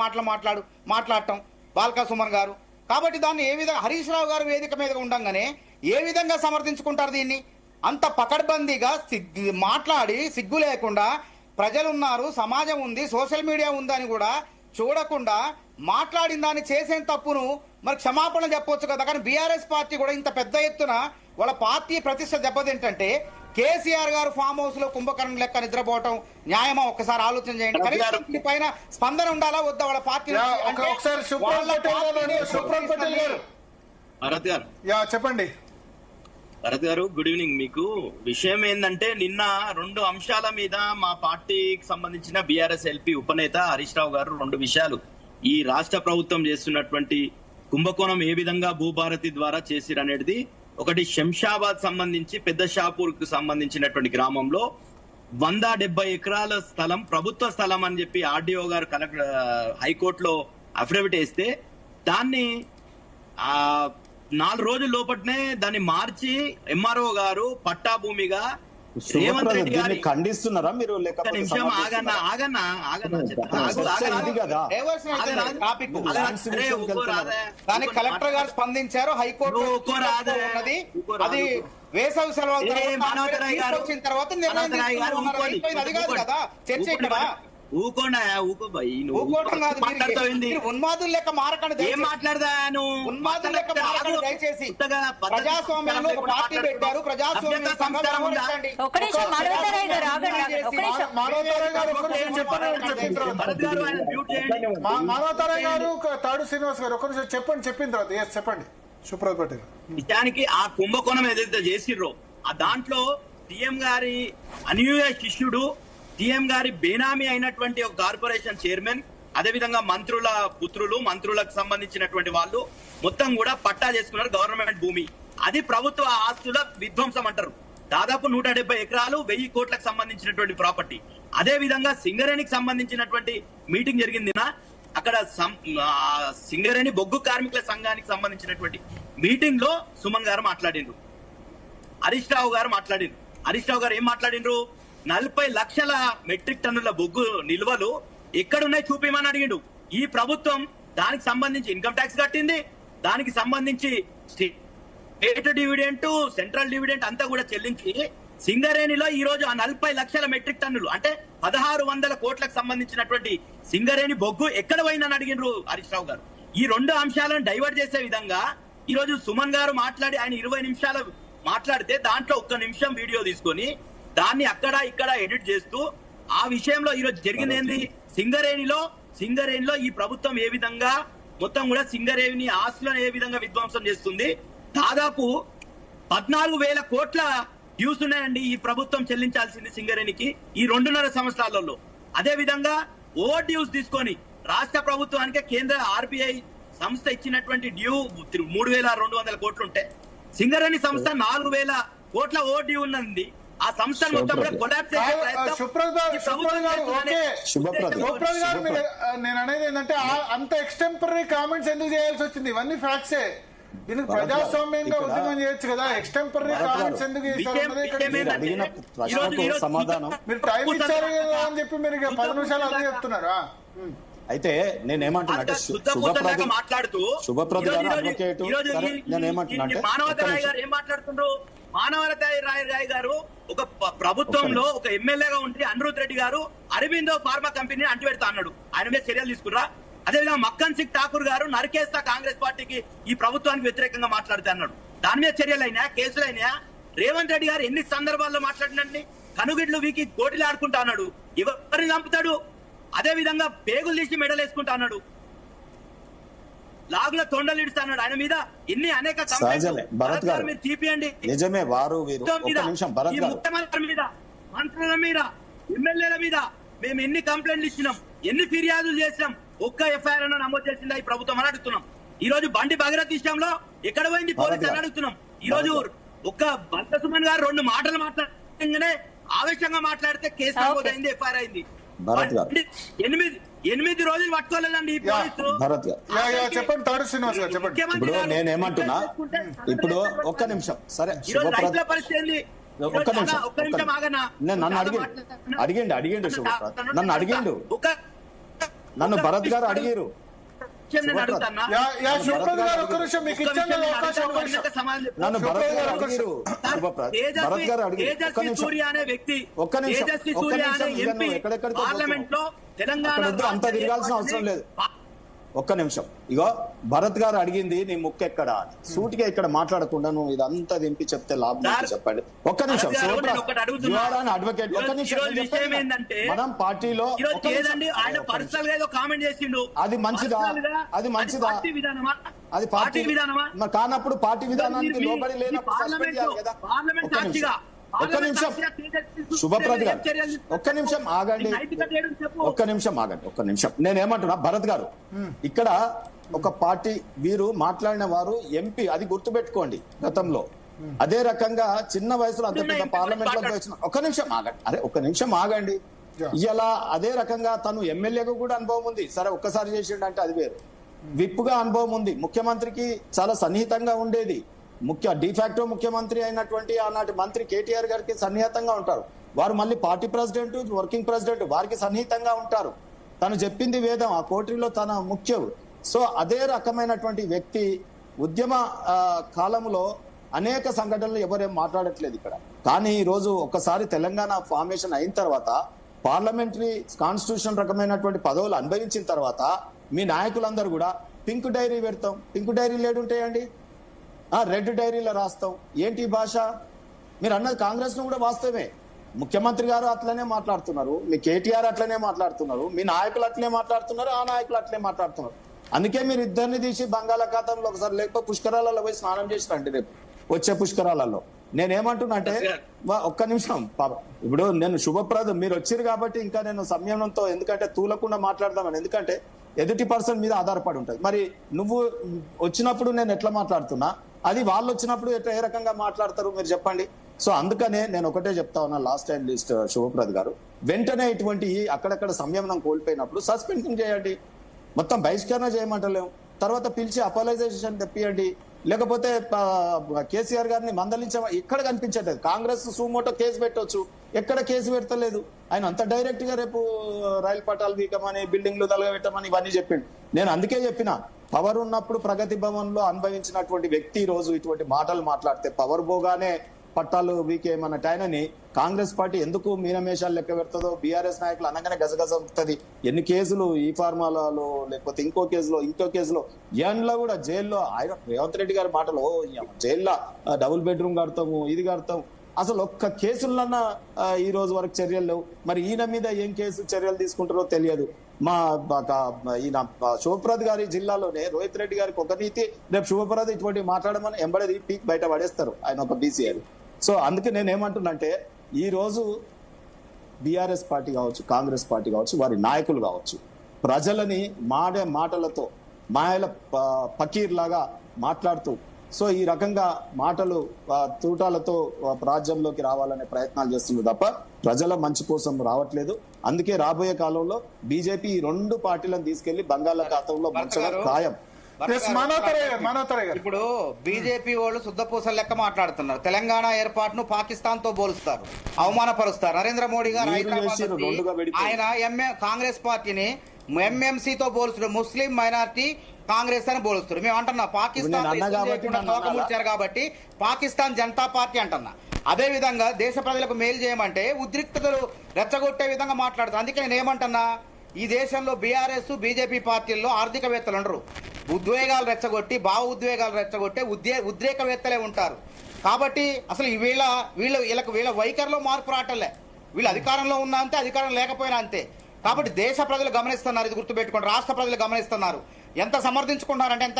మాట్లాడటం బాల్కా సుమన్ గారు. కాబట్టి దాన్ని ఏ విధంగా హరీష్ రావు గారు వేదిక మీద ఉండంగానే ఏ విధంగా సమర్థించుకుంటారు దీన్ని? అంత పకడ్బందీగా మాట్లాడి సిగ్గు లేకుండా ప్రజలున్నారు, సమాజం ఉంది, సోషల్ మీడియా ఉందని కూడా చూడకుండా మాట్లాడిన దాన్ని చేసిన తప్పును మరి క్షమాపణ చెప్పొచ్చు కదా. కానీ బీఆర్ఎస్ పార్టీ కూడా ఇంత పెద్ద ఎత్తున వాళ్ళ పార్టీ ప్రతిష్ట దెబ్బతింటే కేసీఆర్ గారు ఫామ్ హౌస్ లో కుంభకర్ణ లెక్క నిద్రపోవటం న్యాయమా? ఒక్కసారి ఆలోచన చేయండి. కనీసం పైన స్పందన ఉండాలా వద్దా వాళ్ళ పార్టీ? చెప్పండి భరత్ గారు, గుడ్ ఈవినింగ్. మీకు విషయం ఏంటంటే నిన్న 2 అంశాల మీద మా పార్టీకి సంబంధించిన బీఆర్ఎస్ ఎల్పీ ఉపనేత హరీష్ రావు గారు 2 విషయాలు ఈ రాష్ట్ర ప్రభుత్వం చేస్తున్నటువంటి కుంభకోణం ఏ విధంగా భూభారతి ద్వారా చేసిరనేది, ఒకటి శంషాబాద్ సంబంధించి పెద్ద షాపూర్ కు సంబంధించినటువంటి గ్రామంలో 170 ఎకరాల స్థలం ప్రభుత్వ స్థలం అని చెప్పి ఆర్డీఓ గారు హైకోర్టులో అఫిడవిట్ వేస్తే దాన్ని 4 రోజుల లోపట్నే దాన్ని మార్చి ఎంఆర్ఓ గారు పట్టా భూమిగా రేవంత్ రెడ్డి గారు ఖండిస్తున్నారా మీరు? కలెక్టర్ గారు స్పందించారు, హైకోర్టు అది వేసవి సెలవులు వచ్చిన తర్వాత అది కాదు కదా చర్చ ఇక్కడ. ఉన్మాదులు లెక్క మారకండి, ఉన్మాదులు లెక్క మారకండి దయచేసి. ప్రజాస్వామ్యంలో ఒక పార్టీ పెట్టారు, ప్రజాస్వామ్యం మానవతారాయ్ గారు తాడు శ్రీనివాస్ గారు ఒకరు చెప్పండి, చెప్పిన తర్వాత చెప్పండి. సుప్రభాత్ పటేల్ నిజానికి ఆ కుంభకోణం ఏదైతే చేసిర్రో ఆ దాంట్లో సీఎం గారి అనుయూయ శిష్యుడు, సీఎం గారి బేనామీ అయినటువంటి ఒక కార్పొరేషన్ చైర్మన్, అదేవిధంగా మంత్రుల పుత్రులు, మంత్రులకు సంబంధించినటువంటి వాళ్ళు మొత్తం కూడా పట్టా చేసుకున్నారు గవర్నమెంట్ భూమి. అది ప్రభుత్వ ఆస్తుల విధ్వంసం అంటారు. దాదాపు 170 ఎకరాలు 1000 కోట్లకు సంబంధించినటువంటి ప్రాపర్టీ. అదే విధంగా సింగరేణికి సంబంధించినటువంటి మీటింగ్ జరిగింది. అక్కడ సింగరేణి బొగ్గు కార్మికుల సంఘానికి సంబంధించినటువంటి మీటింగ్ లో సుమన్ గారు మాట్లాడిండ్రు, హరీష్ రావు గారు మాట్లాడిండ్రు. హరీష్ రావు గారు ఏం మాట్లాడిండ్రు? 40 లక్షల మెట్రిక్ టన్నుల బొగ్గు నిల్వలు ఎక్కడున్నాయి చూపిమని అడిగిండు. ఈ ప్రభుత్వం దానికి సంబంధించి ఇన్కమ్ ట్యాక్స్ కట్టింది, దానికి సంబంధించి స్టేట్ డివిడెంట్, సెంట్రల్ డివిడెంట్ అంతా కూడా చెల్లించి సింగరేణిలో ఈ రోజు ఆ 40 లక్షల మెట్రిక్ టన్నులు అంటే 1600 కోట్లకు సంబంధించినటువంటి సింగరేణి బొగ్గు ఎక్కడ పోయిందని అడిగిండ్రు హరీష్ రావు గారు. ఈ 2 అంశాలను డైవర్ట్ చేసే విధంగా ఈ రోజు సుమన్ గారు మాట్లాడి ఆయన 20 నిమిషాలు మాట్లాడితే దాంట్లో 1 నిమిషం వీడియో తీసుకొని దాన్ని అక్కడ ఇక్కడ ఎడిట్ చేస్తూ ఆ విషయంలో ఈ రోజు జరిగింది ఏంది? సింగరేణిలో ఈ ప్రభుత్వం ఏ విధంగా మొత్తం కూడా సింగరేణి ఆస్తులను ఏ విధంగా విధ్వంసం చేస్తుంది. దాదాపు 14,000 కోట్ల డ్యూస్ ఉన్నాయండి ఈ ప్రభుత్వం చెల్లించాల్సింది సింగరేణికి ఈ 2.5 సంవత్సరాలలో. అదే విధంగా ఓవర్ డ్యూస్ తీసుకొని రాష్ట్ర ప్రభుత్వానికి కేంద్ర ఆర్బీఐ సంస్థ ఇచ్చినటువంటి డ్యూ 3,200 కోట్లు ఉంటే సింగరేణి సంస్థ 4,000 కోట్ల ఓవర్ డ్యూ ఉన్నది. ఆ సంస్థ మొత్తం కూడా కొలాప్స్ చేసే నేను అనేది ఏంటంటే అంత ఎక్స్టెంపరీ కామెంట్స్ ఎందుకు చేయాల్సి వచ్చింది? ఇవన్నీ ఫ్యాక్ట్సే. దీనికి ప్రజాస్వామ్యంగా ఉద్యమం చేయొచ్చు కదా, ఎక్స్టెంపరీ కామెంట్స్ ఎందుకు చేశారు? మీరు టైం ఇచ్చారు అని చెప్పి మీరు 10 నిమిషాలు అదే చెప్తున్నారా? అయితే నేనేమంటున్నా శుభప్రద గారు అడ్వకేట్, నేనేమంటున్నా మానవతారాయ్ గారు ఏం మాట్లాడుతుండ్రు? మానవతారాయ్ గారు ఒక ప్రభుత్వంలో ఒక ఎమ్మెల్యేగా ఉండి అనిరుద్ రెడ్డి గారు అరబిందో ఫార్మా కంపెనీని అంటిపెడతా అన్నాడు, ఆయన మీద చర్యలు తీసుకురా. అదేవిధంగా మక్కన్ సింగ్ ఠాకూర్ గారు నరికేస్తా కాంగ్రెస్ పార్టీకి ఈ ప్రభుత్వానికి వ్యతిరేకంగా మాట్లాడుతా అన్నాడు, దాని మీద చర్యలు అయినా, కేసులు అయినా? రేవంత్ రెడ్డి గారు ఎన్ని సందర్భాల్లో మాట్లాడినండి? కనుగిడ్లు వీకి కోటిలు ఆడుకుంటా అన్నాడు, ఎవరిని చంపుతాడు? అదే విధంగా పేగులు తీసి మెడలు వేసుకుంటా అన్నాడు, లాగుల తొండలు ఇడుస్తా అన్నాడు. ఆయన మీద ఇన్ని అనేక మీరు తీపియండి. నిజమే, వారు ముఖ్యమంత్రి మీద, మంత్రుల మీద, ఎమ్మెల్యేల మీద మేము ఎన్ని కంప్లైంట్లు ఇచ్చినాం, ఎన్ని ఫిర్యాదులు చేసినాం, ఒక్క ఎఫ్ఐఆర్ అన్న నమోదు చేసిందా ఈ ప్రభుత్వం అని అడుగుతున్నాం. ఈ రోజు బండి భగీరథ విషయంలో ఎక్కడ పోయింది పోలీసు అని అడుగుతున్నాం. ఈ రోజు ఒక్క భర్త సుమన్ గారు 2 మాటలు మాట్లాడగానే ఆవేశంగా మాట్లాడితే కేసు నమోదు అయింది, ఎఫ్ఐఆర్ అయింది. 8 రోజులు పట్టుకోలేదండి ఈ పోలీసులు. చెప్పండి తాడు శ్రీనివాస్ గారు, చెప్పండి. ఇప్పుడు నేనేమంటున్నా, ఇప్పుడు ఒక్క నిమిషం, సరే రైతుల పరిస్థితి ఏంది? ఒక్క నిమిషం నన్ను అడిగిండు శుభప్రద్, నన్ను భరత్ గారు అడిగారు. నన్ను భరత్ గారు అడిగారు, భరత్ గారు అడిగారు. సూర్య అనే వ్యక్తి, ఒక్క నిమిషం పార్లమెంట్ లో తెలంగాణ అంత తిరగాల్సిన అవసరం లేదు. ఒక్క నిమిషం. ఇగో భరత్ గారు అడిగింది నీ ముక్కు ఎక్కడా అని. సూటిగా ఇక్కడ మాట్లాడకుండా నువ్వు ఇదంతా దింపి చెప్తే లాభం ఏంటి చెప్పండి. ఒక్క నిమిషం. అడ్వకేట్ ఒక్క నిమిషం. మనం పార్టీలో అది మంచిదా, అది మంచిదా, అది పార్టీ విధానమా? కానప్పుడు పార్టీ విధానానికి లోబడి లేనప్పుడు సస్పెండ్ చేయాలి కదా. ఒక్క నిమిషం శుభప్రద్ గారు, ఒక్క నిమిషం ఆగండి, ఒక్క నిమిషం ఆగండి, ఒక్క నిమిషం. నేనేమంటున్నా భరత్ గారు, ఇక్కడ ఒక పార్టీ వీరు మాట్లాడిన వారు ఎంపీ, అది గుర్తుపెట్టుకోండి. గతంలో అదే రకంగా చిన్న వయసులో అంత పెద్ద పార్లమెంట్ లోకి వచ్చిన, ఒక్క నిమిషం ఆగండి, అరే ఒక్క నిమిషం ఆగండి. ఇలా అదే రకంగా తను ఎమ్మెల్యేగా కూడా అనుభవం ఉంది. సరే ఒక్కసారి చేసిండు అంటే అది వేరు. విప్పుగా అనుభవం ఉంది. ముఖ్యమంత్రికి చాలా సన్నిహితంగా ఉండేది. డిఫాక్టో ముఖ్యమంత్రి అయినటువంటి ఆనాటి మంత్రి కేటీఆర్ గారికి సన్నిహితంగా ఉంటారు. వారు మళ్ళీ పార్టీ ప్రెసిడెంట్, వర్కింగ్ ప్రెసిడెంట్, వారికి సన్నిహితంగా ఉంటారు. తను చెప్పింది వేదం, ఆ కోటరీలో తన ముఖ్యం. సో అదే రకమైనటువంటి వ్యక్తి ఉద్యమ కాలంలో అనేక సంఘటనలు ఎవరేం మాట్లాడట్లేదు ఇక్కడ. కానీ ఈ రోజు ఒక్కసారి తెలంగాణ ఫార్మేషన్ అయిన తర్వాత, పార్లమెంటరీ కాన్స్టిట్యూషన్ రకమైనటువంటి పదవులు అనుభవించిన తర్వాత మీ నాయకులందరూ కూడా పింక్ డైరీ పెడతాం, పింక్ డైరీలు ఏడుంటాయండి, రెడ్ డైరీలో రాస్తాం. ఏంటి భాష? మీరు అన్నది కాంగ్రెస్ ను కూడా వాస్తవమే. ముఖ్యమంత్రి గారు అట్లనే మాట్లాడుతున్నారు, మీ కేటీఆర్ అట్లనే మాట్లాడుతున్నారు, మీ నాయకులు అట్లనే మాట్లాడుతున్నారు, ఆ నాయకులు అట్లనే మాట్లాడుతున్నారు. అందుకే మీరు ఇద్దరిని తీసి బంగాళాఖాతంలో ఒకసారి లేకపోతే పుష్కరాలలో పోయి స్నానం చేసిరండి రేపు వచ్చే పుష్కరాలలో. నేనేమంటున్నా అంటే ఒక్క నిమిషం పాప, ఇప్పుడు నేను శుభప్రదం మీరు వచ్చిరు కాబట్టి ఇంకా నేను సంయమనంతో, ఎందుకంటే తూలకుండా మాట్లాడదామని, ఎందుకంటే ఎదుటి పర్సన్ మీద ఆధారపడి ఉంటుంది. మరి నువ్వు వచ్చినప్పుడు నేను ఎట్లా మాట్లాడుతున్నా, అది వాళ్ళు వచ్చినప్పుడు ఏ రకంగా మాట్లాడతారు మీరు చెప్పండి. సో అందుకనే నేను ఒకటే చెప్తా ఉన్నా, లాస్ట్ అండ్ లీస్ట్ శుభప్రద్ గారు, వెంటనే ఇటువంటి అక్కడక్కడ సంయమనం కోల్పోయినప్పుడు సస్పెన్షన్ చేయండి, మొత్తం బహిష్కరణ చేయమంటలేము, తర్వాత పిలిచి అపాలైజేషన్ తెప్పియండి, లేకపోతే కేసీఆర్ గారిని మందలించ. ఎక్కడ కనిపించట్లేదు. కాంగ్రెస్ సూమోటో కేసు పెట్టవచ్చు, ఎక్కడ కేసు పెడతలేదు. ఆయన అంత డైరెక్ట్ గా రేపు రైలు పట్టాలు వీకమని, బిల్డింగ్లు తలగబెట్టమని ఇవన్నీ చెప్పిండు. నేను అందుకే చెప్పిన, పవర్ ఉన్నప్పుడు ప్రగతి భవన్ లో అనుభవించినటువంటి వ్యక్తి ఈ రోజు ఇటువంటి మాటలు మాట్లాడితే పవర్ పోగానే పట్టాలు వీకేమన్నట్టు ఆయనని కాంగ్రెస్ పార్టీ ఎందుకు మీనమేషాలు లెక్క పెడుతుందో, బీఆర్ఎస్ నాయకులు అనగానే గజగజ ఉంటుంది. ఎన్ని కేసులు ఈ ఫార్మాలలో, లేకపోతే ఇంకో కేసులో ఎండ్లో కూడా జైల్లో ఆయన రేవంత్ రెడ్డి గారి మాటలు, జైల్లో డబుల్ బెడ్రూమ్ కడతాము, ఇది కడతాం, అసలు ఒక్క కేసులన్నా ఈ రోజు వరకు చర్యలు లేవు. మరి ఈయన మీద ఏం కేసు చర్యలు తీసుకుంటారో తెలియదు. ఈయన శుభప్రద్ గారి జిల్లాలోనే రోహిత్ రెడ్డి గారికి ఒక నీతి, రేపు శుభప్రద్ ఇటువంటి మాట్లాడమని ఎంబడేది పీక్ బయట పడేస్తారు ఆయన ఒక బీసీఆర్. సో అందుకే నేను ఏమంటున్నంటే, ఈ రోజు బీఆర్ఎస్ పార్టీ కావచ్చు, కాంగ్రెస్ పార్టీ కావచ్చు, వారి నాయకులు కావచ్చు, ప్రజలని మాటలతో మాయల పకీర్ లాగా మాట్లాడుతూ, సో ఈ రకంగా మాటలు తూటాలతో రాజ్యంలోకి రావాలనే ప్రయత్నాలు చేస్తుంది తప్ప ప్రజల మంచి కోసం రావట్లేదు. అందుకే రాబోయే కాలంలో బీజేపీ ఈ రెండు పార్టీలను తీసుకెళ్లి బంగాళాఖాతంలో ముంచడం ఖాయం. ఇప్పుడు బీజేపీ వాళ్ళు శుద్ధపూసల లెక్క మాట్లాడుతున్నారు. తెలంగాణ ఏర్పాటును పాకిస్తాన్ తో పోలుస్తారు, అవమానపరుస్తారు. నరేంద్ర మోడీ గారు ఆయన కాంగ్రెస్ పార్టీని ఎంఎంసీ తో పోలుస్తారు, ముస్లిం మైనారిటీ కాంగ్రెస్ అని పోలుస్తారు. మేము అంటున్నా పాకిస్తాన్ తోకముడిచారు కాబట్టి పాకిస్తాన్ జనతా పార్టీ అంటున్నా. అదే విధంగా దేశ ప్రజలకు మేలు చేయమంటే ఉద్రిక్తతలు రెచ్చగొట్టే విధంగా మాట్లాడుతారు. అందుకే నేను ఏమంటున్నా, ఈ దేశంలో బీఆర్ఎస్ బీజేపీ పార్టీల్లో ఆర్థికవేత్తలు ఉండరు. ఉద్వేగాలు రెచ్చగొట్టి, భావ ఉద్వేగాలు రెచ్చగొట్టే ఉద్రేకవేత్తలే ఉంటారు. కాబట్టి అసలు వీళ్ళ వైఖరిలో మార్పు రావట్లే. వీళ్ళు అధికారంలో ఉన్నా అంతే, అధికారం లేకపోయినా అంతే. కాబట్టి దేశ ప్రజలు గమనిస్తున్నారు, ఇది గుర్తుపెట్టుకోండి. రాష్ట్ర ప్రజలు గమనిస్తున్నారు. ఎంత సమర్థించుకుంటున్నారంటే, ఎంత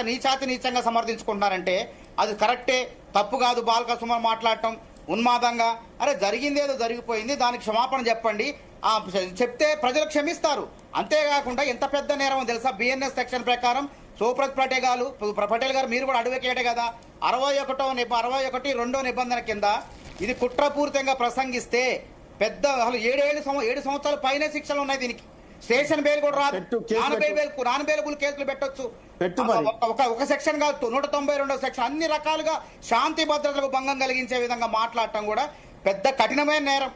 నీచంగా సమర్థించుకుంటున్నారంటే అది కరెక్టే, తప్పు కాదు. బాల్క సుమన్ మాట్లాడటం ఉన్మాదంగా, అరే జరిగిందేదో జరిగిపోయింది, దానికి క్షమాపణ చెప్పండి, చెప్తే ప్రజలు క్షమిస్తారు. అంతేకాకుండా ఎంత పెద్ద నేరం తెలుసా, బిఎన్ఎస్ సెక్షన్ ప్రకారం సోప్రత్ పటేల్ గారు మీరు కూడా అడ్వకేటే కదా, 61 నిబంధన కింద ఇది కుట్రపూరితంగా ప్రసంగిస్తే పెద్ద అసలు 7 సంవత్సరాల పైనే శిక్షలు ఉన్నాయి దీనికి. స్టేషన్ బెయిల్ కూడా రాదు, నాన్ బెయిలబుల్ కేసులు పెట్టొచ్చు. ఒక సెక్షన్ కాదు, 192వ సెక్షన్. అన్ని రకాలుగా శాంతి భద్రతలకు భంగం కలిగించే విధంగా మాట్లాడటం కూడా పెద్ద కఠినమైన నేరం.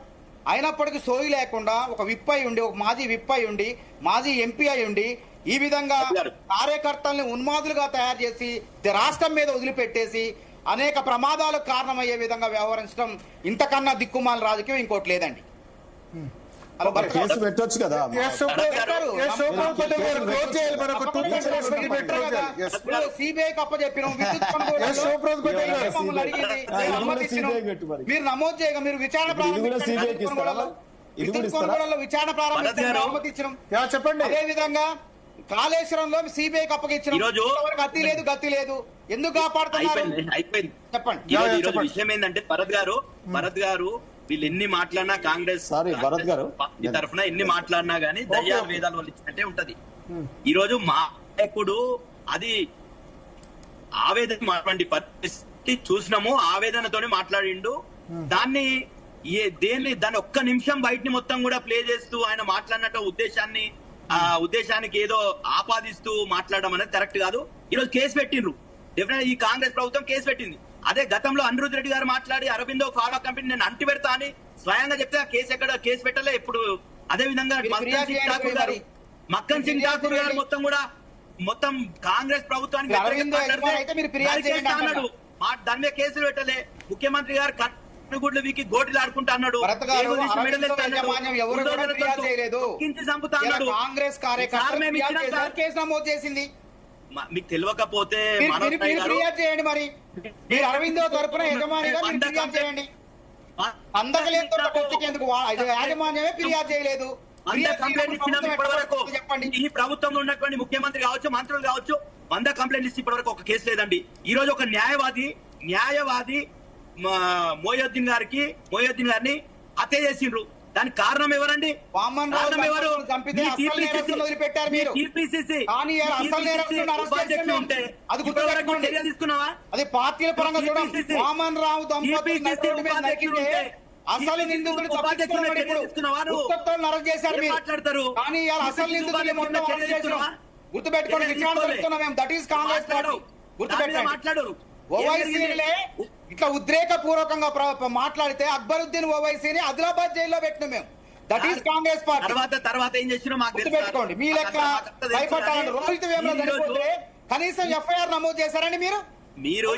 అయినప్పటికీ సోయి లేకుండా ఒక విప్ అయి ఉండి, ఒక మాజీ విప్ అయి ఉండి, మాజీ ఎంపీ అయి ఉండి, ఈ విధంగా కార్యకర్తల్ని ఉన్మాదులుగా తయారు చేసి రాష్ట్రం మీద వదిలిపెట్టేసి అనేక ప్రమాదాలకు కారణమయ్యే విధంగా వ్యవహరించడం ఇంతకన్నా దిక్కుమాల రాజకీయం ఇంకోటి లేదండి. కేసు పెట్టొచ్చు కదా. సిబిఐకి అప్పచెప్పినాం, మీరు నమోదు చేయగా మీరు విచారణ విచారణ ప్రారంభించాం చెప్పండి. అదే విధంగా కాళేశ్వరంలో సిబిఐకి అప్పగించిన గతి లేదు ఎందుకు కాపాడుతున్నారు అయిపోయింది చెప్పండి. విషయం ఏంటంటే భరత్ గారు వీళ్ళు ఎన్ని మాట్లాడినా కాంగ్రెస్ భరత్ గారు తరఫున ఎన్ని మాట్లాడినా గానీ దయ్యాల వేదాలు వాళ్ళు ఇచ్చినట్టే ఉంటది. ఈ రోజు మా నాయకుడు అది ఆవేదన పరిస్థితి చూసినాము, ఆవేదనతోనే మాట్లాడిండు. దాన్ని దాన్ని ఒక్క నిమిషం బయటని మొత్తం కూడా ప్లే చేస్తూ ఆయన మాట్లాడినట్టు ఉద్దేశానికి ఏదో ఆపాదిస్తూ మాట్లాడడం అనేది కరెక్ట్ కాదు. ఈరోజు కేసు పెట్టిండ్రు, డెఫినెట్ ఈ కాంగ్రెస్ ప్రభుత్వం కేసు పెట్టింది. అదే గతంలో అనిరుద్ధ్ రెడ్డి గారు మాట్లాడి అరబిందో ఫార్మా కంపెనీ నేను అంటి పెడతా అని స్వయంగా చెప్తే ఆ కేసు ఎక్కడ కేసు పెట్టలే ఇప్పుడు. అదే విధంగా మక్కన్ సింగ్ ఠాకూర్ గారు మొత్తం కాంగ్రెస్ ప్రభుత్వానికి అన్నాడు, దాని మీద కేసులు పెట్టలే. ముఖ్యమంత్రి గారు గుడ్లు వీకి గోటిలు ఆడుకుంటా అన్నాడు, కాంగ్రెస్ కేసు నమోదు చేసింది. మీకు తెలియకపోతే చేయండి, మరి మీరు అరవిందో తరపున యజమానిగా చేయండి. అందకలేందుకు యాజమాన్యమే ఫిర్యాదు చేయలేదు. చెప్పండి, ఈ ప్రభుత్వంలో ఉన్నటువంటి ముఖ్యమంత్రి కావచ్చు, మంత్రులు కావచ్చు, 100 కంప్లైంట్ ఇస్తే ఇప్పటి వరకు ఒక కేసు లేదండి. ఈ రోజు ఒక న్యాయవాది మొహియుద్దీన్ గారిని హత్య చేసిండ్రు. దానికి కారణం ఎవరండి? తీసుకున్నావా? అది పార్టీల పరంగా చూడండి. వామన్ రావు అసలు నిందితులు అరెస్ట్ చేశారు మాట్లాడతారు, కానీ అసలు నిందితులు గుర్తుపెట్టుకోండి. విచారణ జరుగుతున్నాం మేము. That is Congress party. గుర్తుపెట్టుకోండి. మాట్లాడరు ఓవైసీలే ఇట్లా ఉద్రేక పూర్వకంగా మాట్లాడితే అక్బరుద్దీన్ ఓవైసీని ఆదిలాబాద్ జైల్లో పెట్టినాం మేము. That is Congress party. తర్వాత ఏం చేసినా మాకు గుర్తుపెట్టుకోండి. మీ లెక్క భయపడ్డారండి. రోహిత్ వేముల చనిపోతే కనీసం ఎఫ్ఐఆర్ నమోదు చేశారండి మీరు.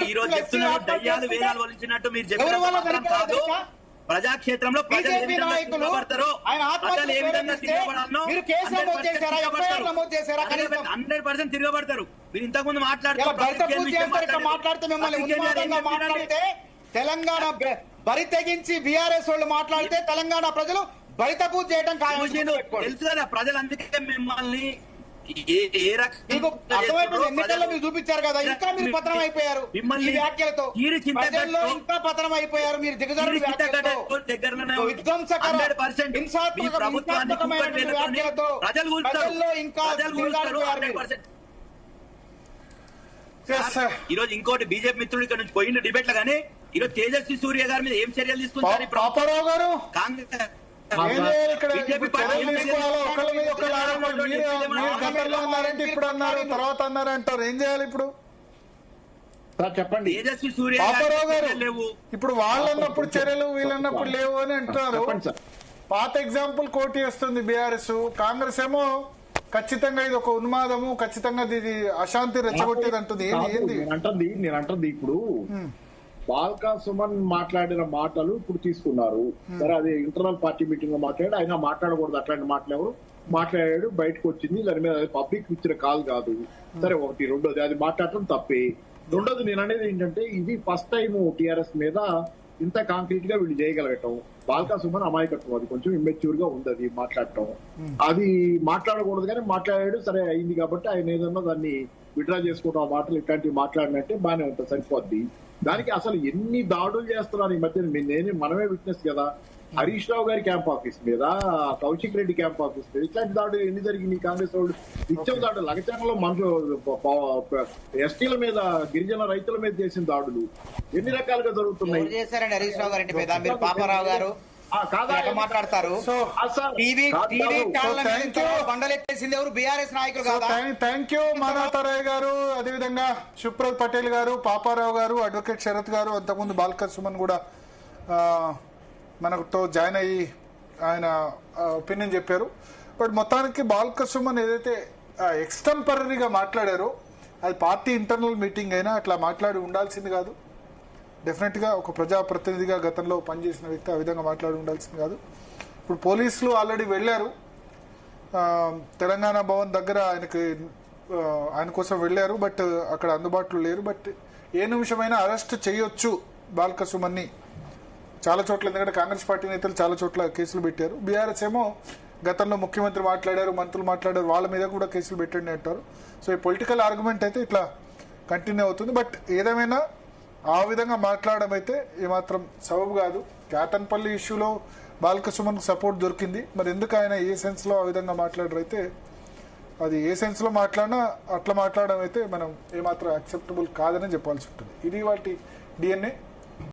ఈ రోజు చెప్తున్నారు దయ్యాలు వేలాలు వలిచినట్టు మీరు చెప్పారు. ప్రజాక్షేత్రంలో బీజేపీ నాయకులు ఆయన ఆత్మహత్య ఏ విధంగా తిరగబడాలో మీరు కేసు నమోదు చేశారా, ఎఫ్ఐఆర్ నమోదు చేశారా? 100% తిరగబడతారు. మీరు ఇంతకుముందు మాట్లాడితే మిమ్మల్ని ఉన్మాదంగా మాట్లాడితే తెలంగాణ బరి తెగించి బీఆర్ఎస్ వాళ్ళు మాట్లాడితే తెలంగాణ ప్రజలు బరిత పూజ చేయడం తెలుసు కదా ప్రజలు. అందుకే మిమ్మల్ని ఎన్నికల్లో మీరు చూపించారు కదా, ఇంకా మీరు పతనం అయిపోయారు. మిమ్మల్ని వ్యాఖ్యలతో ప్రజల్లో ఇంకా పతనం అయిపోయారు. మీరు దిగజారుడు విధ్వంసకర హింసాత్మకమైన వ్యాఖ్యలతో ప్రజల్లో ఇంకా ఈ రోజు ఇంకోటి బీజేపీ మిత్రులు ఇక్కడ నుంచి పోయిన డిబేట్ లో గానీ ఈ రోజు తేజస్వి సూర్య గారి మీద ఏం చర్యలు తీసుకుంటారు? పాపారావు గారు కాంగ్రెస్ ఇప్పుడు అన్నారు, తర్వాత అన్నారు అంటారు. ఏం చేయాలి ఇప్పుడు? చెప్పండి. తేజస్వి సూర్య పాపారావు గారు ఇప్పుడు వాళ్ళు అన్నప్పుడు చర్యలు, వీళ్ళన్నప్పుడు లేవు అని అంటున్నారు. పాత ఎగ్జాంపుల్ కోట్ చేస్తుంది బీఆర్ఎస్. కాంగ్రెస్ ఏమో ఖచ్చితంగా ఇది ఒక ఉన్మాదము, ఖచ్చితంగా ఇది అశాంతి రెచ్చగొట్టేది అంటుంది. నేను అంటుంది ఇప్పుడు బాల్కా సుమన్ మాట్లాడిన మాటలు ఇప్పుడు తీసుకున్నారు. సరే, అది ఇంటర్నల్ పార్టీ మీటింగ్ లో మాట్లాడి ఆయన మాట్లాడకూడదు అట్లాంటి మాటలు ఎవరు మాట్లాడాడు, బయటకు వచ్చింది. దాని మీద పబ్లిక్ ఇచ్చిన కాల్ కాదు. సరే, ఒకటి. రెండోది అది మాట్లాడటం తప్పే. రెండోది నేను అనేది ఏంటంటే ఇది ఫస్ట్ టైం టీఆర్ఎస్ మీద ఇంత కాంక్రీట్ గా వీళ్ళు చేయగలగటం. బాల్కా సుమన్ అమాయకత్వం, అది కొంచెం ఇమ్మెచ్యూర్ గా ఉంది అది మాట్లాడటం. అది మాట్లాడకూడదు కానీ మాట్లాడాడు. సరే, అయింది కాబట్టి ఆయన ఏదన్నా దాన్ని విడ్రా చేసుకోవడం, ఆ మాటలు ఇట్లాంటివి మాట్లాడినట్టే బాగానే ఉంటుంది, సరిపోద్ది. దానికి అసలు ఎన్ని దాడులు చేస్తున్నారు ఈ మధ్య మనమే విట్నెస్ కదా. హరీష్ రావు గారి క్యాంప్ ఆఫీస్ మీద, కౌశిక్ రెడ్డి క్యాంప్ ఆఫీస్ మీద ఇట్లాంటి దాడులు ఎన్ని జరిగింది? కాంగ్రెస్ వాళ్ళు నిత్యం దాడులు. లగచర్లలో మనుషులు ఎస్టీల మీద, గిరిజన రైతుల మీద చేసిన దాడులు ఎన్ని రకాలుగా జరుగుతున్నాయి. హరీష్ రావు గారి మీద మీరు పాపారావు గారు మాట్లాడతారు. థ్యాంక్ యూ మానవతారాయ్ గారు, అదేవిధంగా సుప్రత్ పటేల్ గారు, పాపారావు గారు, అడ్వకేట్ శరత్ గారు, అంతకుముందు బాల్కా సుమన్ కూడా మనతో జాయిన్ అయ్యి ఆయన ఒపీనియన్ చెప్పారు. బట్ మొత్తానికి బాల్కా సుమన్ ఏదైతే ఎక్స్టెంపరీగా మాట్లాడారో అది పార్టీ ఇంటర్నల్ మీటింగ్ అయినా అట్లా మాట్లాడి ఉండాల్సింది కాదు. డెఫినెట్గా ఒక ప్రజాప్రతినిధిగా గతంలో పనిచేసిన వ్యక్తి ఆ విధంగా మాట్లాడి ఉండాల్సింది కాదు. ఇప్పుడు పోలీసులు ఆల్రెడీ వెళ్ళారు తెలంగాణ భవన్ దగ్గర ఆయన కోసం వెళ్ళారు, బట్ అక్కడ అందుబాటులో లేరు. బట్ ఏ నిమిషమైనా అరెస్ట్ చేయొచ్చు బాల్క సుమన్ని చాలా చోట్ల, ఎందుకంటే కాంగ్రెస్ పార్టీ నేతలు చాలా చోట్ల కేసులు పెట్టారు. బీఆర్ఎస్ ఏమో గతంలో ముఖ్యమంత్రి మాట్లాడారు, మంత్రులు మాట్లాడారు, వాళ్ళ మీద కూడా కేసులు పెట్టండి అంటారు. సో ఈ పొలిటికల్ ఆర్గ్యుమెంట్ అయితే ఇట్లా కంటిన్యూ అవుతుంది. బట్ ఏదేమైనా ఆ విధంగా మాట్లాడడం అయితే ఏమాత్రం సబబు కాదు. క్యాటన్పల్లి ఇష్యూలో బాల్క సుమన్కు సపోర్ట్ దొరికింది, మరి ఎందుకు ఆయన ఏ సెన్స్లో ఆ విధంగా మాట్లాడరు అయితే అది ఏ సెన్స్లో మాట్లాడినా అట్లా మాట్లాడడం అయితే మనం ఏమాత్రం యాక్సెప్టబుల్ కాదని చెప్పాల్సి ఉంటుంది. ఇది వాటి DNA.